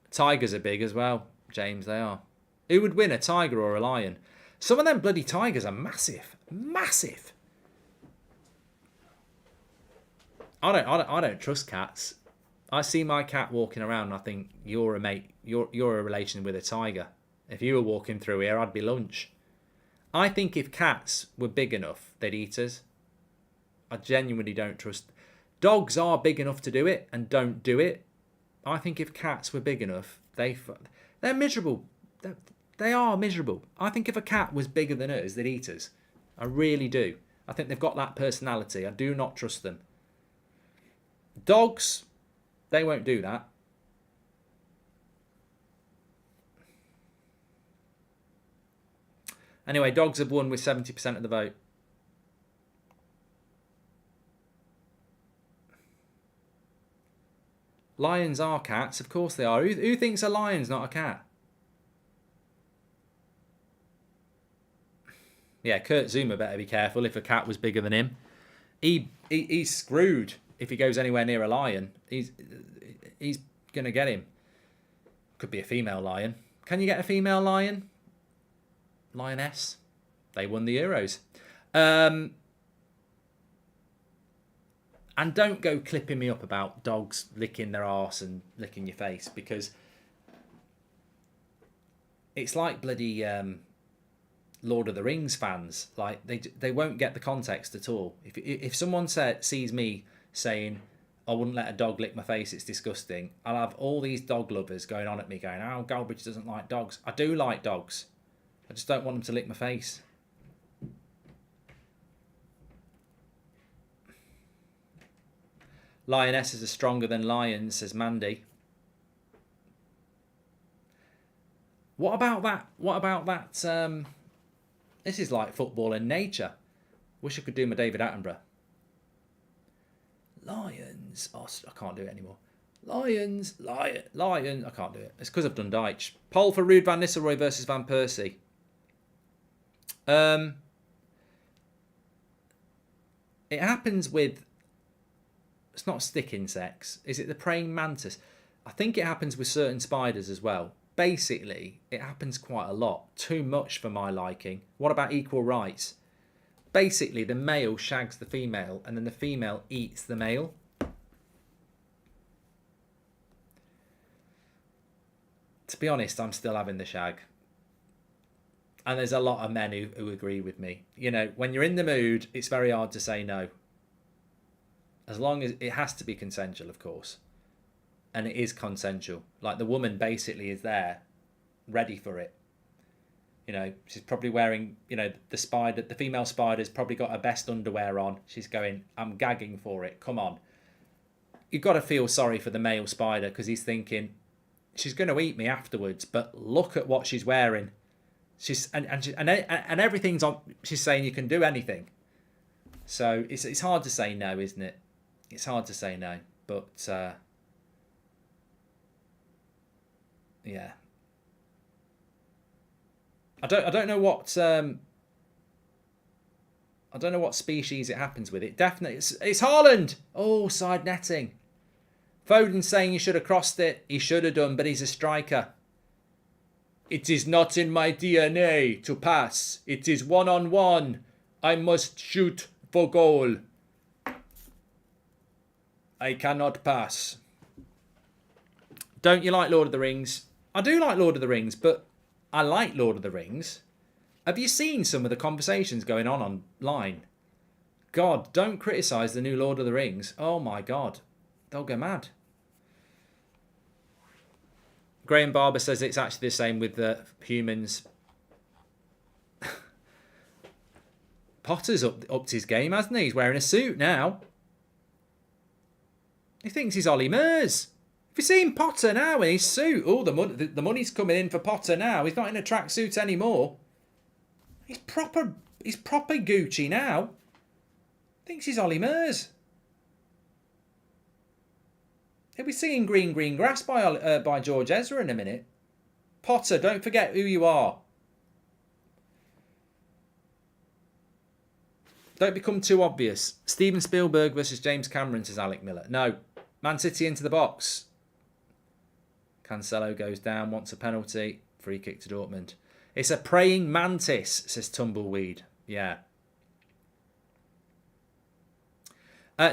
Tigers are big as well, James, they are. Who would win, a tiger or a lion? Some of them bloody tigers are massive. Massive. I don't trust cats. I see my cat walking around and I think, you're a mate. You're a relation with a tiger. If you were walking through here, I'd be lunch. I think if cats were big enough, they'd eat us. I genuinely don't trust. Dogs are big enough to do it and don't do it. I think if cats were big enough, they're miserable. They are miserable. I think if a cat was bigger than us, they'd eat us. I really do. I think they've got that personality. I do not trust them. Dogs, they won't do that. Anyway, dogs have won with 70% of the vote. Lions are cats, of course they are. Who thinks a lion's not a cat? Yeah, Kurt Zuma better be careful if a cat was bigger than him. He's screwed if he goes anywhere near a lion. He's going to get him. Could be a female lion. Can you get a female lion? Lioness. They won the Euros. And don't go clipping me up about dogs licking their arse and licking your face, because it's like bloody Lord of the Rings fans. Like they won't get the context at all. If someone sees me saying, I wouldn't let a dog lick my face, it's disgusting. I'll have all these dog lovers going on at me going, oh, Goldbridge doesn't like dogs. I do like dogs. I just don't want them to lick my face. Lionesses are stronger than lions, says Mandy. What about that? What about that? This is like football and nature. Wish I could do my David Attenborough. Lions. Oh, I can't do it anymore. Lions. Lion. I can't do it. It's because I've done Deitch. Poll for Ruud van Nistelrooy versus Van Persie. It happens with... It's not stick insects. Is it the praying mantis? I think it happens with certain spiders as well. Basically, it happens quite a lot. Too much for my liking. What about equal rights? Basically, the male shags the female and then the female eats the male. To be honest, I'm still having the shag. And there's a lot of men who agree with me. You know, when you're in the mood, it's very hard to say no. As long as it has to be consensual, of course. And it is consensual. Like the woman basically is there, ready for it. You know, she's probably wearing, you know, the female spider's probably got her best underwear on. She's going, I'm gagging for it. Come on. You've got to feel sorry for the male spider because he's thinking, she's going to eat me afterwards, but look at what she's wearing. And everything's on. She's saying you can do anything. So it's hard to say no, isn't it? It's hard to say no, but yeah. I don't know what I don't know what species it happens with. It definitely it's Haaland. Oh, side netting. Foden's saying you should have crossed it. He should have done, but he's a striker. It is not in my DNA to pass. It is 1-on-1. I must shoot for goal. I cannot pass. Don't you like Lord of the Rings? I do like Lord of the Rings, but I like Lord of the Rings. Have you seen some of the conversations going on online? God, don't criticise the new Lord of the Rings. Oh my God. They'll go mad. Graham Barber says it's actually the same with the humans. Potter's upped his game, hasn't he? He's wearing a suit now. He thinks he's Ollie Murs. Have you seen Potter now in his suit? Oh, the money's coming in for Potter now. He's not in a tracksuit anymore. He's proper Gucci now. Thinks he's Ollie Murs. He'll be singing Green Green Grass by George Ezra in a minute. Potter, don't forget who you are. Don't become too obvious. Steven Spielberg versus James Cameron, says Alec Miller. No. Man City into the box. Cancelo goes down, wants a penalty. Free kick to Dortmund. It's a praying mantis, says Tumbleweed. Yeah.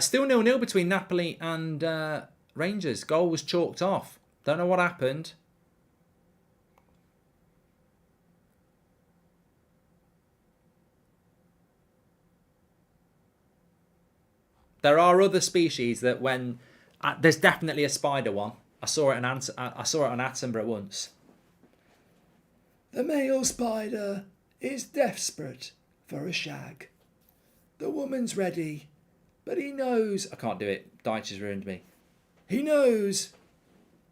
Still 0-0 between Napoli and Rangers. Goal was chalked off. Don't know what happened. There are other species that when... there's definitely a spider one. I saw it on Attenborough once. The male spider is desperate for a shag. The woman's ready, but he knows... I can't do it. Deitch has ruined me. He knows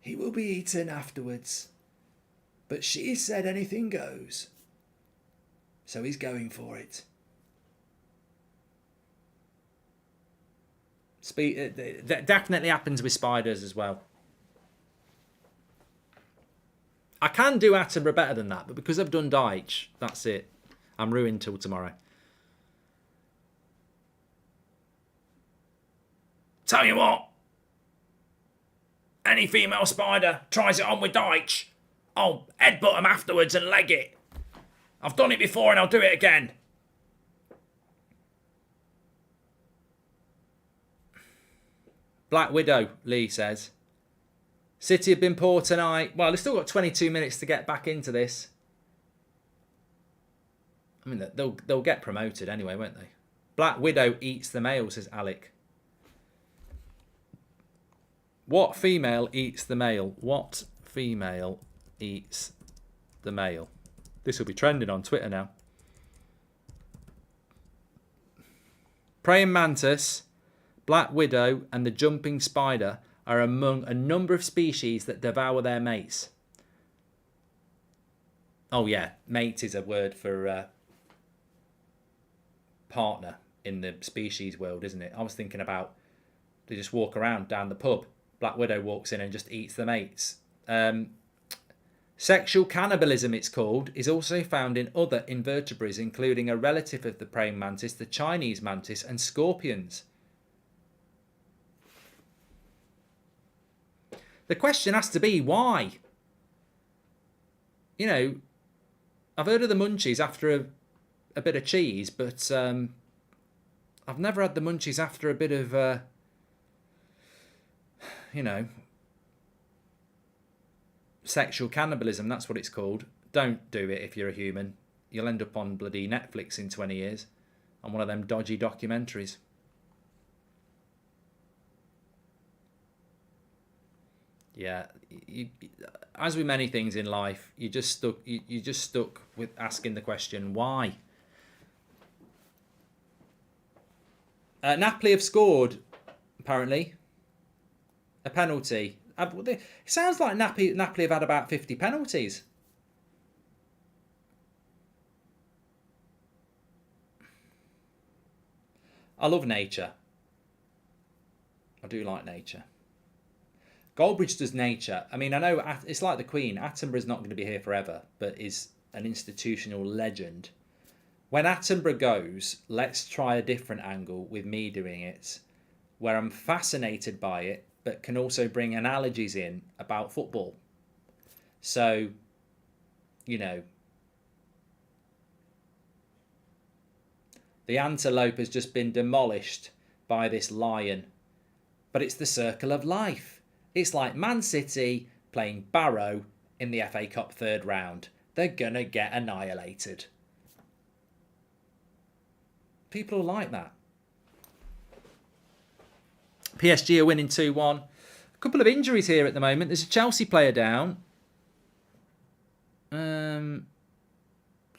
he will be eaten afterwards. But she said anything goes. So he's going for it. That definitely happens with spiders as well. I can do Attenborough better than that, but because I've done Deitch, that's it. I'm ruined till tomorrow. Tell you what. Any female spider tries it on with Deitch, I'll headbutt them afterwards and leg it. I've done it before and I'll do it again. Black Widow, Lee says. City have been poor tonight. Well, they've still got 22 minutes to get back into this. I mean, they'll get promoted anyway, won't they? Black Widow eats the male, says Alec. What female eats the male? What female eats the male? This will be trending on Twitter now. Praying mantis, black widow, and the jumping spider are among a number of species that devour their mates. Oh yeah, mate is a word for partner in the species world, isn't it? I was thinking about they just walk around down the pub. Black widow walks in and just eats the mates. Sexual cannibalism, it's called, is also found in other invertebrates, including a relative of the praying mantis, the Chinese mantis, and scorpions. The question has to be, why? You know, I've heard of the munchies after a bit of cheese, but I've never had the munchies after a bit of, you know, sexual cannibalism. That's what it's called. Don't do it if you're a human. You'll end up on bloody Netflix in 20 years on one of them dodgy documentaries. Yeah, as with many things in life, you're just stuck with asking the question, why? Napoli have scored, apparently, a penalty. It sounds like Napoli have had about 50 penalties. I love nature. I do like nature. Goldbridge does nature. I mean, I know it's like the Queen. Attenborough's not going to be here forever, but is an institutional legend. When Attenborough goes, let's try a different angle with me doing it, where I'm fascinated by it, but can also bring analogies in about football. So, you know, the antelope has just been demolished by this lion, but it's the circle of life. It's like Man City playing Barrow in the FA Cup third round. They're going to get annihilated. People are like that. PSG are winning 2-1. A couple of injuries here at the moment. There's a Chelsea player down. Trying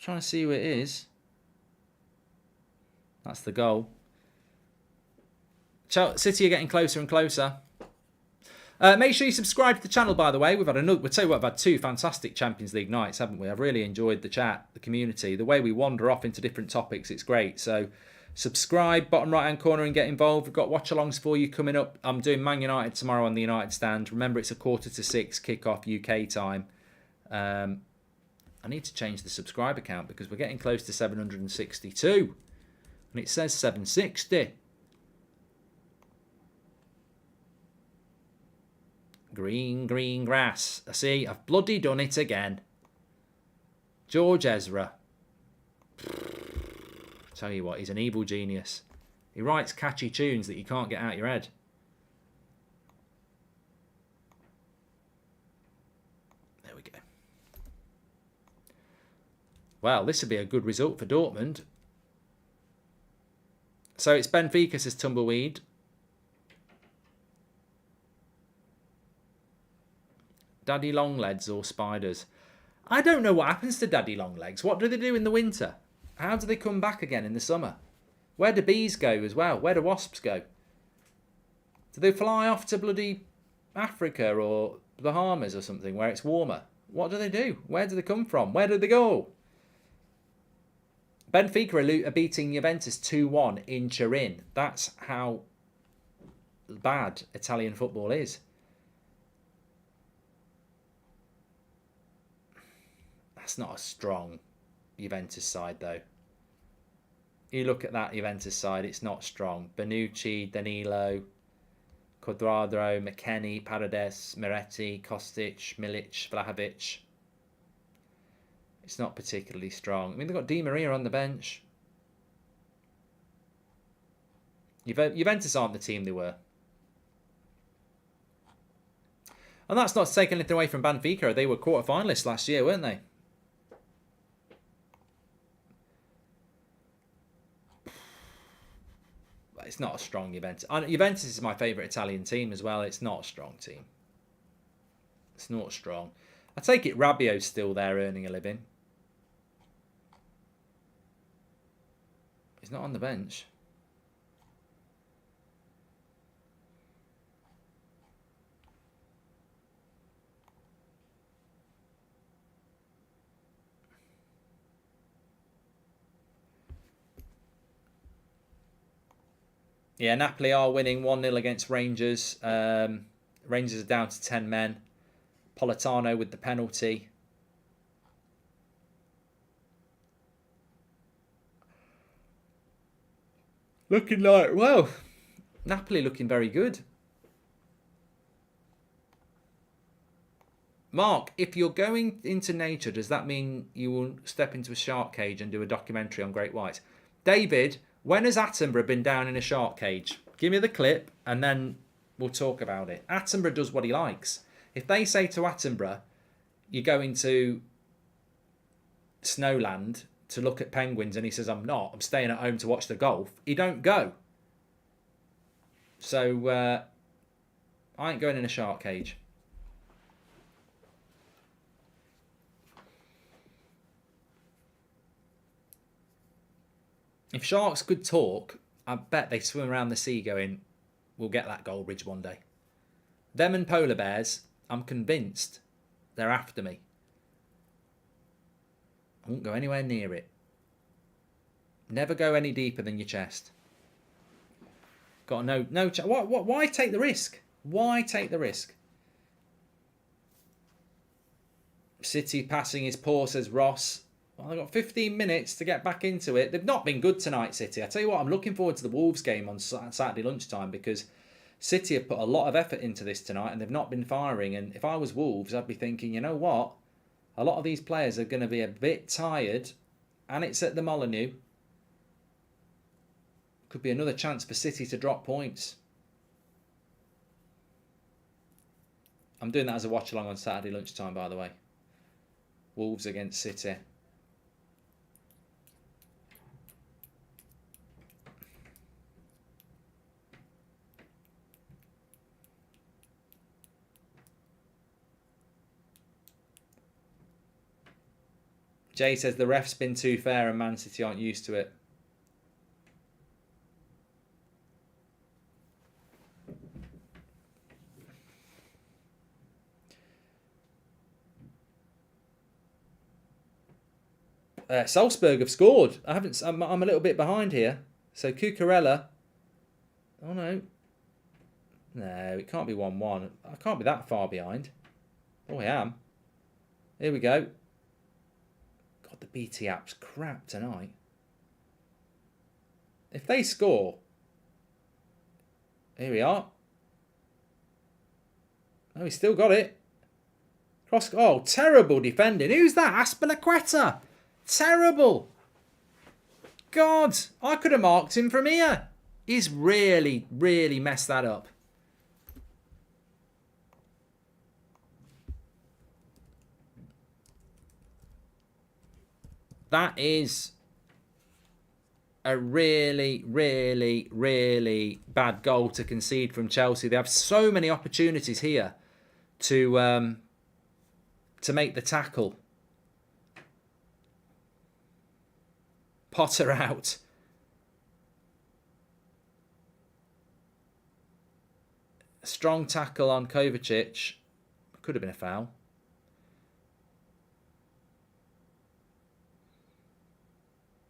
to see who it is. That's the goal. City are getting closer and closer. Make sure you subscribe to the channel, by the way. We've had two fantastic Champions League nights, haven't we? I've really enjoyed the chat, the community, the way we wander off into different topics. It's great. So subscribe, bottom right-hand corner, and get involved. We've got watch-alongs for you coming up. I'm doing Man United tomorrow on the United stand. Remember, it's 5:45 kickoff UK time. I need to change the subscribe account because we're getting close to 762. And it says 760. Green, green grass. I see, I've bloody done it again. George Ezra. Tell you what, he's an evil genius. He writes catchy tunes that you can't get out your head. There we go. Well, this would be a good result for Dortmund. So it's Benfica says tumbleweed. Daddy longlegs or spiders? I don't know what happens to daddy longlegs. What do they do in the winter? How do they come back again in the summer? Where do bees go as well? Where do wasps go? Do they fly off to bloody Africa or the Bahamas or something where it's warmer? What do they do? Where do they come from? Where do they go? Benfica are beating Juventus 2-1 in Turin. That's how bad Italian football is. That's not a strong Juventus side, though. You look at that Juventus side, it's not strong. Bonucci, Danilo, Cuadrado, McKennie, Paredes, Miretti, Kostic, Milic, Vlahovic. It's not particularly strong. I mean, they've got Di Maria on the bench. Juventus aren't the team they were. And that's not to take anything away from Benfica. They were quarter-finalists last year, weren't they? it's not a strong Juventus. Juventus is my favourite Italian team as well. It's not a strong team. It's not strong. I take it Rabiot's still there earning a living. He's not on the bench. Yeah, Napoli are winning 1-0 against Rangers. Rangers are down to 10 men. Politano with the penalty. Looking like, well, Napoli looking very good. Mark, if you're going into nature, does that mean you will step into a shark cage and do a documentary on great whites? David, when has Attenborough been down in a shark cage? Give me the clip and then we'll talk about it. Attenborough does what he likes. If they say to Attenborough, you're going to Snowland to look at penguins, and he says, I'm not, I'm staying at home to watch the golf, he don't go. So, I ain't going in a shark cage. If sharks could talk, I bet they swim around the sea going, we'll get that Goldbridge one day. Them and polar bears, I'm convinced they're after me. I won't go anywhere near it. Never go any deeper than your chest. Got no. Why take the risk? Why take the risk? City passing is poor, says Ross. Well, they've got 15 minutes to get back into it. They've not been good tonight, City. I tell you what, I'm looking forward to the Wolves game on Saturday lunchtime because City have put a lot of effort into this tonight and they've not been firing. And if I was Wolves, I'd be thinking, you know what? A lot of these players are going to be a bit tired, and it's at the Molineux. Could be another chance for City to drop points. I'm doing that as a watch-along on Saturday lunchtime, by the way. Wolves against City. Jay says the ref's been too fair and Man City aren't used to it. Salzburg have scored. I'm a little bit behind here. So Cucurella. Oh no. No, it can't be 1-1. I can't be that far behind. Oh, I am. Here we go. God, the BT app's crap tonight. If they score. Here we are. Oh, he's still got it. Cross. Oh, terrible defending. Who's that? Aspilicueta. Terrible. God, I could have marked him from here. He's really, really messed that up. That is a really, really, really bad goal to concede from Chelsea. They have so many opportunities here to make the tackle. Potter out. A strong tackle on Kovacic. Could have been a foul.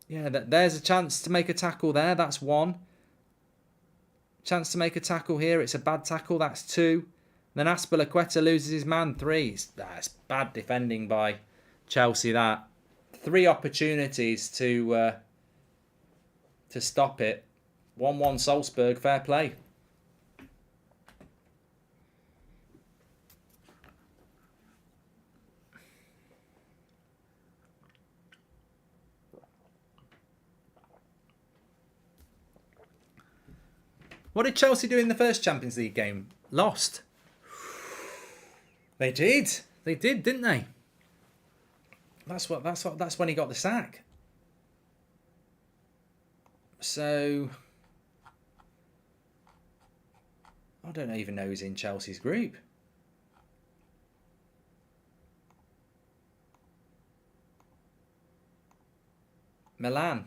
Yeah, there's a chance to make a tackle there. That's one. Chance to make a tackle here. It's a bad tackle. That's two. Then Aspilicueta loses his man. Three. That's bad defending by Chelsea, that. Three opportunities to stop it. 1-1 Salzburg. Fair play. What did Chelsea do in the first Champions League game? Lost. They did. They did, didn't they? That's when he got the sack. So I don't even know who's in Chelsea's group. Milan.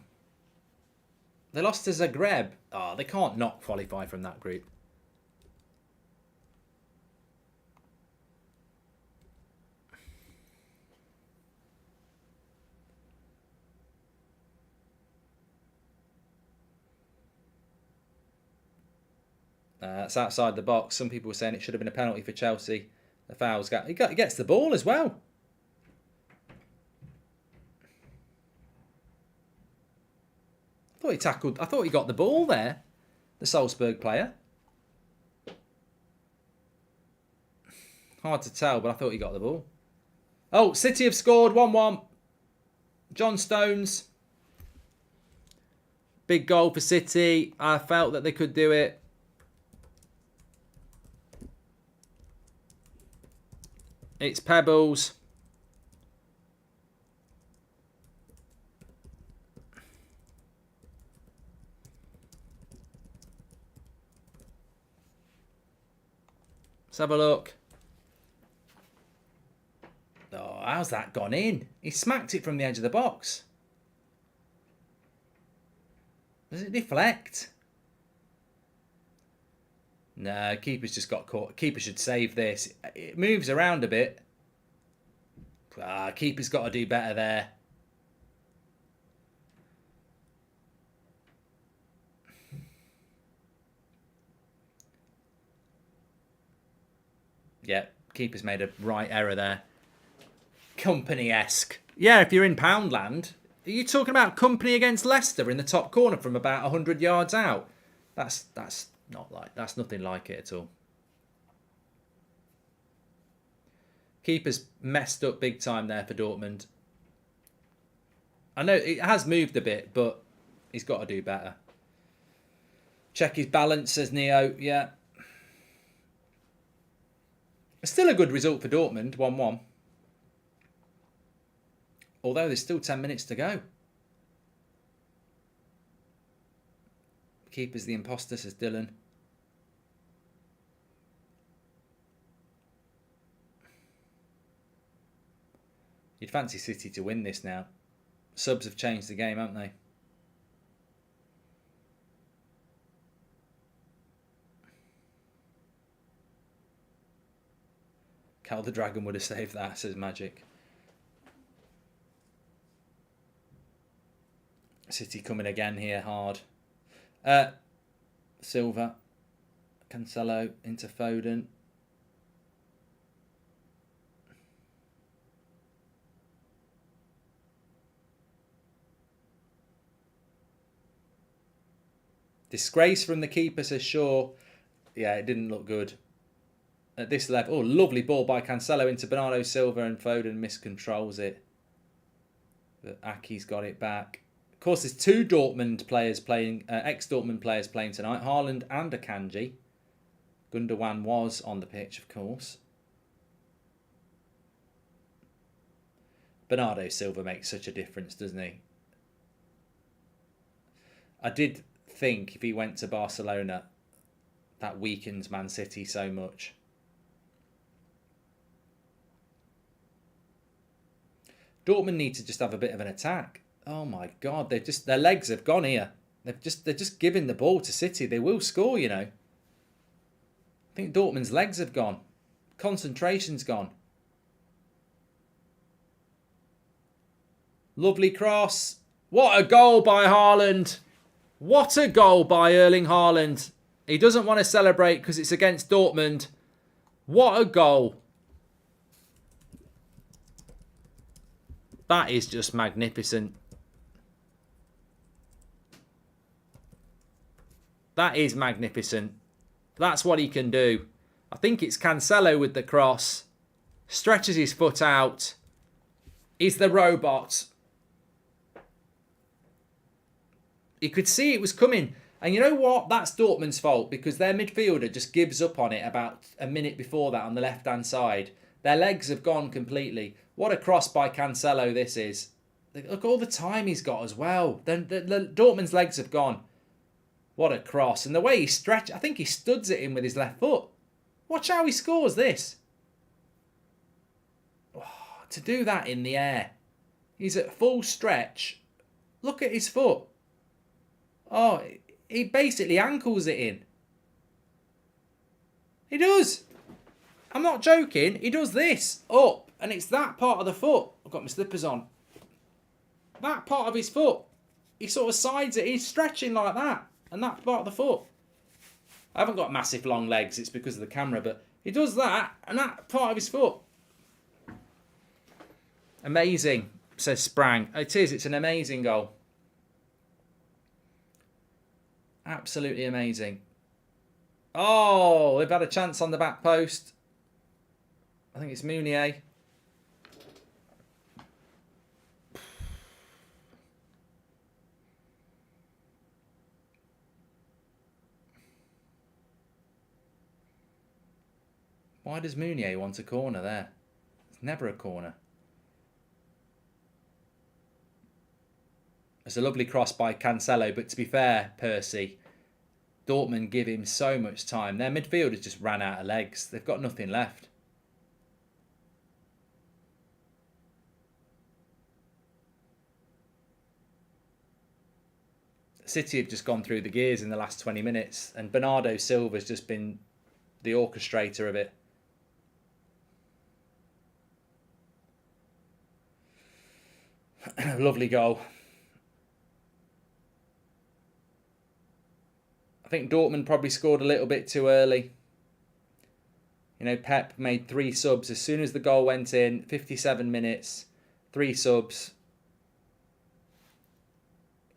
They lost to Zagreb. Oh, they can't not qualify from that group. It's outside the box. Some people were saying it should have been a penalty for Chelsea. The fouls. He gets the ball as well. I thought he got the ball there. The Salzburg player. Hard to tell, but I thought he got the ball. Oh, City have scored 1-1. John Stones. Big goal for City. I felt that they could do it. It's Pebbles. Let's have a look. Oh, how's that gone in? He smacked it from the edge of the box. Does it deflect? No, keeper's just got caught. Keeper should save this. It moves around a bit. Keeper's got to do better there. Yeah, keeper's made a right error there. Company-esque. Yeah, if you're in Poundland, are you talking about Company against Leicester in the top corner from about 100 yards out? That's nothing like it at all. Keeper's messed up big time there for Dortmund. I know it has moved a bit, but he's got to do better. Check his balance, says Neo. Yeah. Still a good result for Dortmund, 1-1. Although there's still 10 minutes to go. Keeper's the imposter, says Dylan. You'd fancy City to win this now. Subs have changed the game, haven't they? Cal the Dragon would have saved that, says Magic. City coming again here hard. Silva. Cancelo into Foden. Disgrace from the keeper, says Shaw. Yeah, it didn't look good. At this level. Oh, lovely ball by Cancelo into Bernardo Silva, and Foden miscontrols it. But Aki's got it back. Of course, there's two Dortmund players playing, ex-Dortmund players playing tonight. Haaland and Akanji. Gundogan was on the pitch, of course. Bernardo Silva makes such a difference, doesn't he? I did think if he went to Barcelona, that weakens Man City so much. Dortmund need to just have a bit of an attack. Oh my God, their legs have gone here. They're just giving the ball to City. They will score, you know. I think Dortmund's legs have gone. Concentration's gone. Lovely cross. What a goal by Haaland. What a goal by Erling Haaland. He doesn't want to celebrate because it's against Dortmund. What a goal. That is just magnificent. That is magnificent. That's what he can do. I think it's Cancelo with the cross. Stretches his foot out. He's the robot. You could see it was coming. And you know what? That's Dortmund's fault because their midfielder just gives up on it about a minute before that on the left-hand side. Their legs have gone completely. What a cross by Cancelo this is. Look all the time he's got as well. Then the Dortmund's legs have gone. What a cross. And the way he stretches, I think he studs it in with his left foot. Watch how he scores this. Oh, to do that in the air. He's at full stretch. Look at his foot. Oh, he basically ankles it in. He does. I'm not joking. He does this up. And it's that part of the foot. I've got my slippers on. That part of his foot. He sort of sides it. He's stretching like that. And that part of the foot. I haven't got massive long legs. It's because of the camera. But he does that. And that part of his foot. Amazing, says Sprang. It is. It's an amazing goal. Absolutely amazing. Oh, they've had a chance on the back post. I think it's Mounier. Why does Mounier want a corner there? It's never a corner. It's a lovely cross by Cancelo, but to be fair, Percy, Dortmund give him so much time. Their midfield has just ran out of legs. They've got nothing left. City have just gone through the gears in the last 20 minutes, and Bernardo Silva's just been the orchestrator of it. Lovely goal. I think Dortmund probably scored a little bit too early. You know, Pep made 3 subs. As soon as the goal went in, 57 minutes, 3 subs.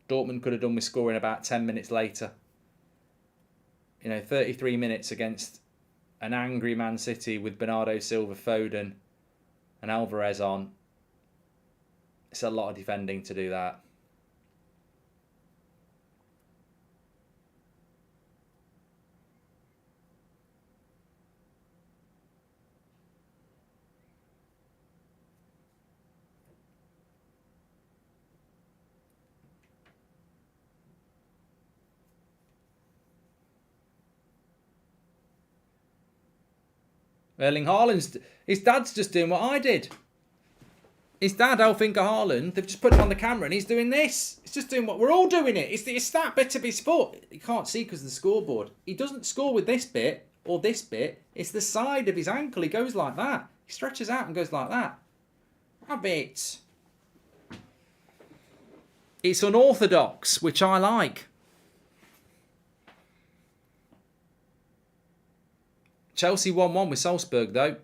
Dortmund could have done with scoring about 10 minutes later. You know, 33 minutes against an angry Man City with Bernardo Silva, Foden and Alvarez on. It's a lot of defending to do that. Erling Haaland's, his dad's just doing what I did. His dad, Elfinker Haaland, they've just put him on the camera and he's doing this. He's just doing what we're all doing it. It's that bit of his foot. You can't see because of the scoreboard. He doesn't score with this bit or this bit. It's the side of his ankle. He goes like that. He stretches out and goes like that. Have it. It's unorthodox, which I like. Chelsea 1-1 with Salzburg, though.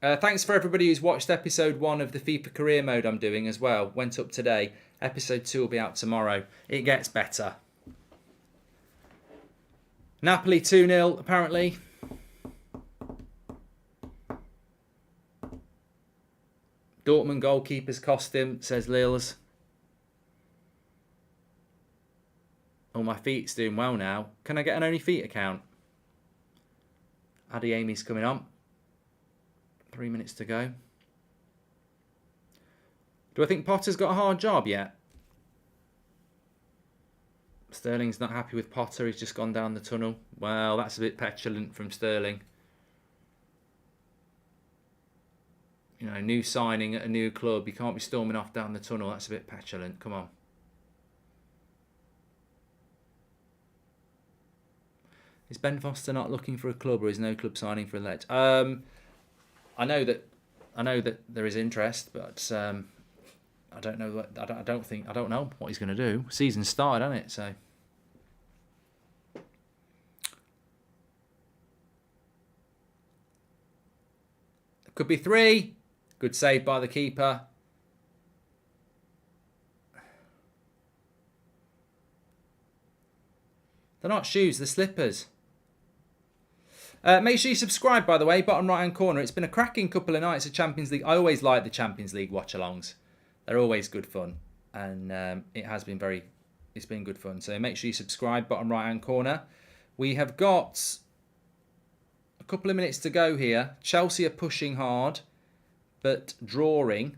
Thanks for everybody who's watched episode 1 of the FIFA career mode I'm doing as well. Went up today. Episode 2 will be out tomorrow. It gets better. Napoli 2-0, apparently. Dortmund goalkeeper's cost him, says Lils. Oh, my feet's doing well now. Can I get an only feet account? Addy Amy's coming on. 3 minutes to go. Do I think Potter's got a hard job yet? Sterling's not happy with Potter. He's just gone down the tunnel. Well, that's a bit petulant from Sterling. You know, new signing at a new club. You can't be storming off down the tunnel. That's a bit petulant. Come on. Is Ben Foster not looking for a club, or is no club signing for a ledge? I know that there is interest, but I don't know. I don't know what he's going to do. Season started, hasn't it? So. Could be 3. Good save by the keeper. They're not shoes, they're slippers. Make sure you subscribe, by the way, bottom right-hand corner. It's been a cracking couple of nights of Champions League. I always like the Champions League watch-alongs. They're always good fun. And it's been good fun. So make sure you subscribe, bottom right-hand corner. We have got a couple of minutes to go here. Chelsea are pushing hard, but drawing.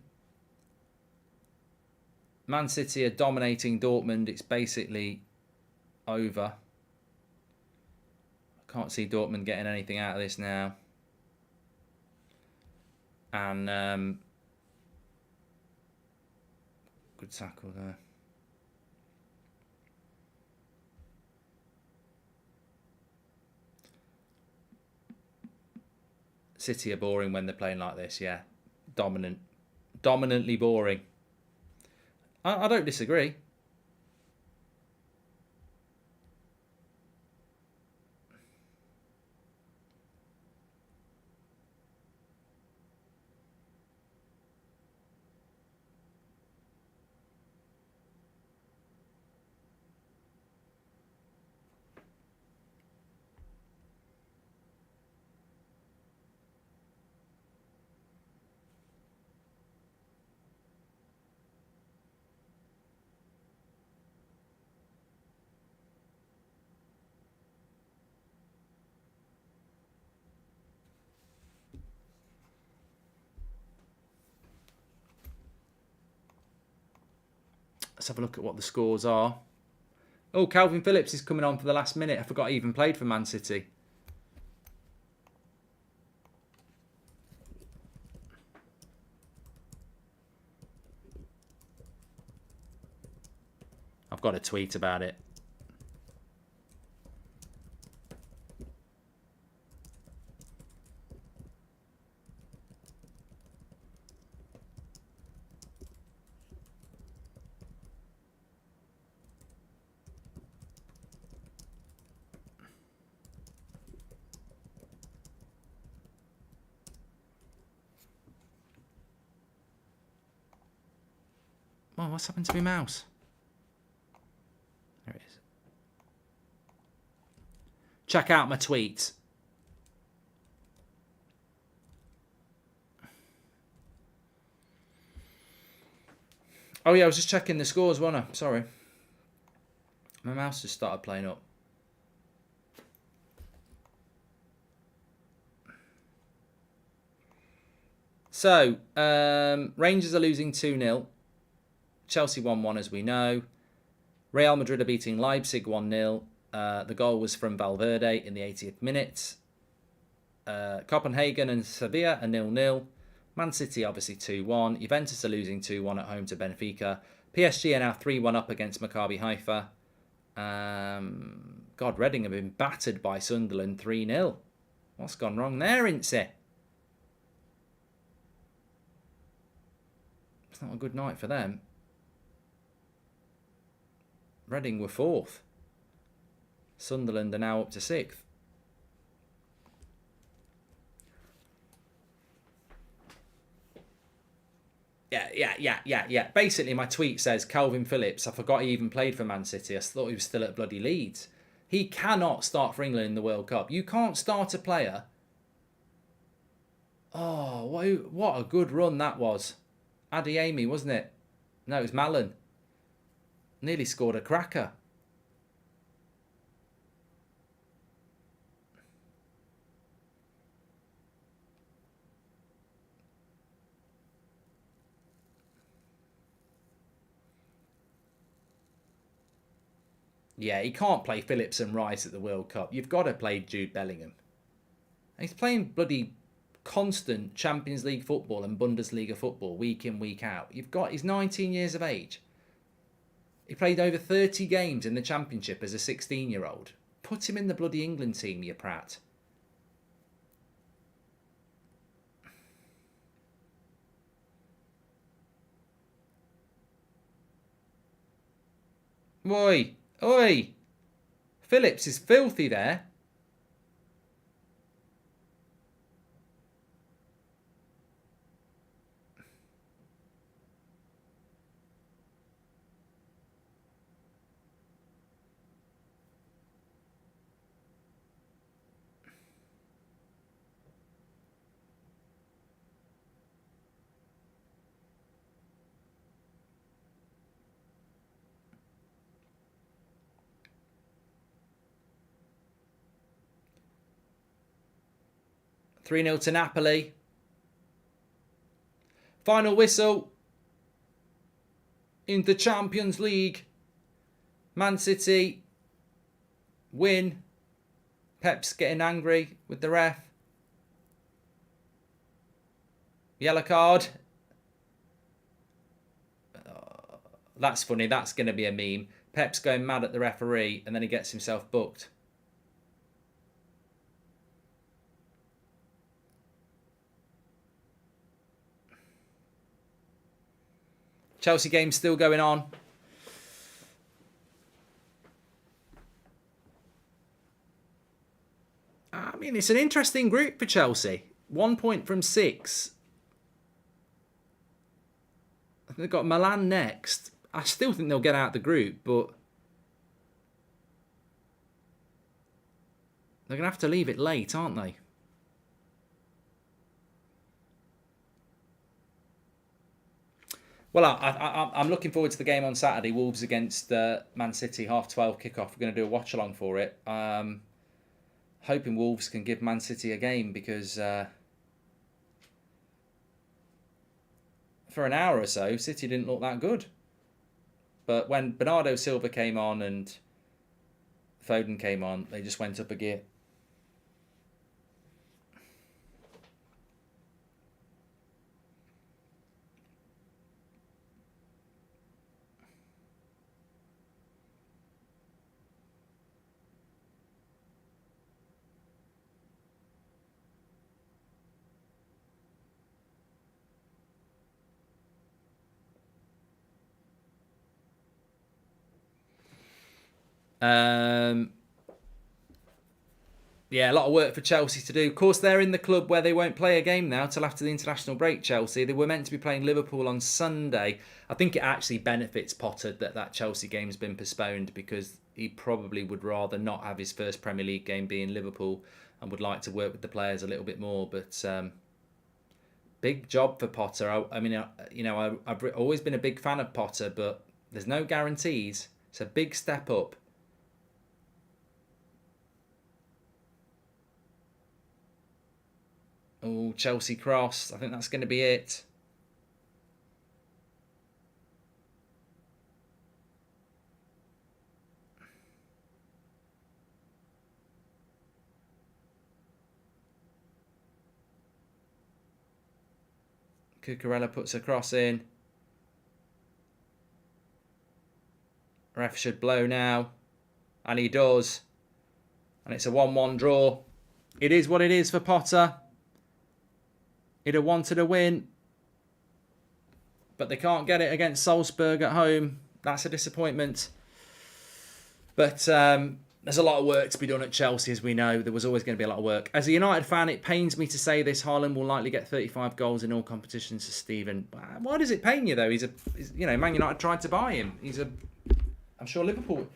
Man City are dominating Dortmund. It's basically over. I can't see Dortmund getting anything out of this now. And good tackle there. City are boring when they're playing like this, yeah. Dominantly boring. I don't disagree. Let's have a look at what the scores are. Oh, Calvin Phillips is coming on for the last minute. I forgot he even played for Man City. I've got a tweet about it. Oh, what's happened to my mouse? There it is. Check out my tweets. Oh yeah, I was just checking the scores, wasn't I? Sorry. My mouse just started playing up. So, Rangers are losing 2-0. Chelsea 1-1, as we know. Real Madrid are beating Leipzig 1-0. The goal was from Valverde in the 80th minute. Copenhagen and Sevilla are 0-0. Man City obviously 2-1. Juventus are losing 2-1 at home to Benfica. PSG are now 3-1 up against Maccabi Haifa. God, Reading have been battered by Sunderland 3-0. What's gone wrong there, Ince? It's not a good night for them. Reading were 4th. Sunderland are now up to 6th. Yeah. Basically, my tweet says Calvin Phillips. I forgot he even played for Man City. I thought he was still at bloody Leeds. He cannot start for England in the World Cup. You can't start a player. Oh, what a good run that was. Adeyemi, wasn't it? No, it was Mallon. Nearly scored a cracker. Yeah, he can't play Phillips and Rice at the World Cup. You've got to play Jude Bellingham. And he's playing bloody constant Champions League football and Bundesliga football week in, week out. He's 19 years of age. He played over 30 games in the Championship as a 16-year-old. Put him in the bloody England team, you prat. Oi! Phillips is filthy there. 3-0 to Napoli. Final whistle in the Champions League. Man City win. Pep's getting angry with the ref. Yellow card. That's funny. That's going to be a meme. Pep's going mad at the referee and then he gets himself booked. Chelsea game still going on. I mean, it's an interesting group for Chelsea. 1 point from 6. They've got Milan next. I still think they'll get out of the group, but they're going to have to leave it late, aren't they? Well, I'm looking forward to the game on Saturday. Wolves against Man City, 12:30 kickoff. We're going to do a watch-along for it. Hoping Wolves can give Man City a game because for an hour or so, City didn't look that good. But when Bernardo Silva came on and Foden came on, they just went up a gear. Yeah, a lot of work for Chelsea to do. Of course, they're in the club where they won't play a game now till after the international break, Chelsea. They were meant to be playing Liverpool on Sunday. I think it actually benefits Potter that Chelsea game's been postponed because he probably would rather not have his first Premier League game be in Liverpool and would like to work with the players a little bit more. But big job for Potter. I've always been a big fan of Potter, but there's no guarantees. It's a big step up. Oh, Chelsea cross. I think that's going to be it. Cucurella puts a cross in. Ref should blow now. And he does. And it's a 1-1 draw. It is what it is for Potter. He'd have wanted a win, but they can't get it against Salzburg at home. That's a disappointment. But there's a lot of work to be done at Chelsea, as we know. There was always going to be a lot of work. As a United fan, it pains me to say this. Haaland will likely get 35 goals in all competitions to Stephen. Why does it pain you, though? Man United tried to buy him. I'm sure Liverpool...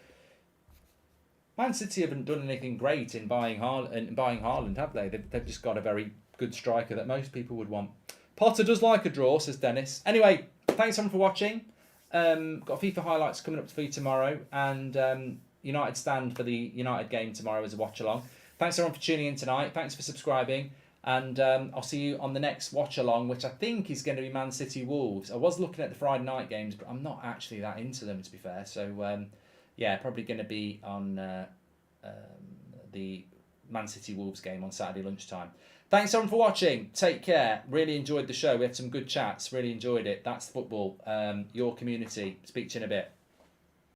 Man City haven't done anything great in buying Haaland, have they? They've just got a very good striker that most people would want. Potter does like a draw, says Dennis. Anyway, thanks everyone for watching. Got FIFA highlights coming up for you tomorrow, and United stand for the United game tomorrow as a watch along. Thanks everyone for tuning in tonight. Thanks for subscribing, and I'll see you on the next watch along, which I think is going to be Man City Wolves. I was looking at the Friday night games, but I'm not actually that into them, to be fair. So yeah, probably going to be on the Man City Wolves game on Saturday lunchtime. Thanks everyone for watching. Take care. Really enjoyed the show. We had some good chats. Really enjoyed it. That's football. Your community. Speak to you in a bit.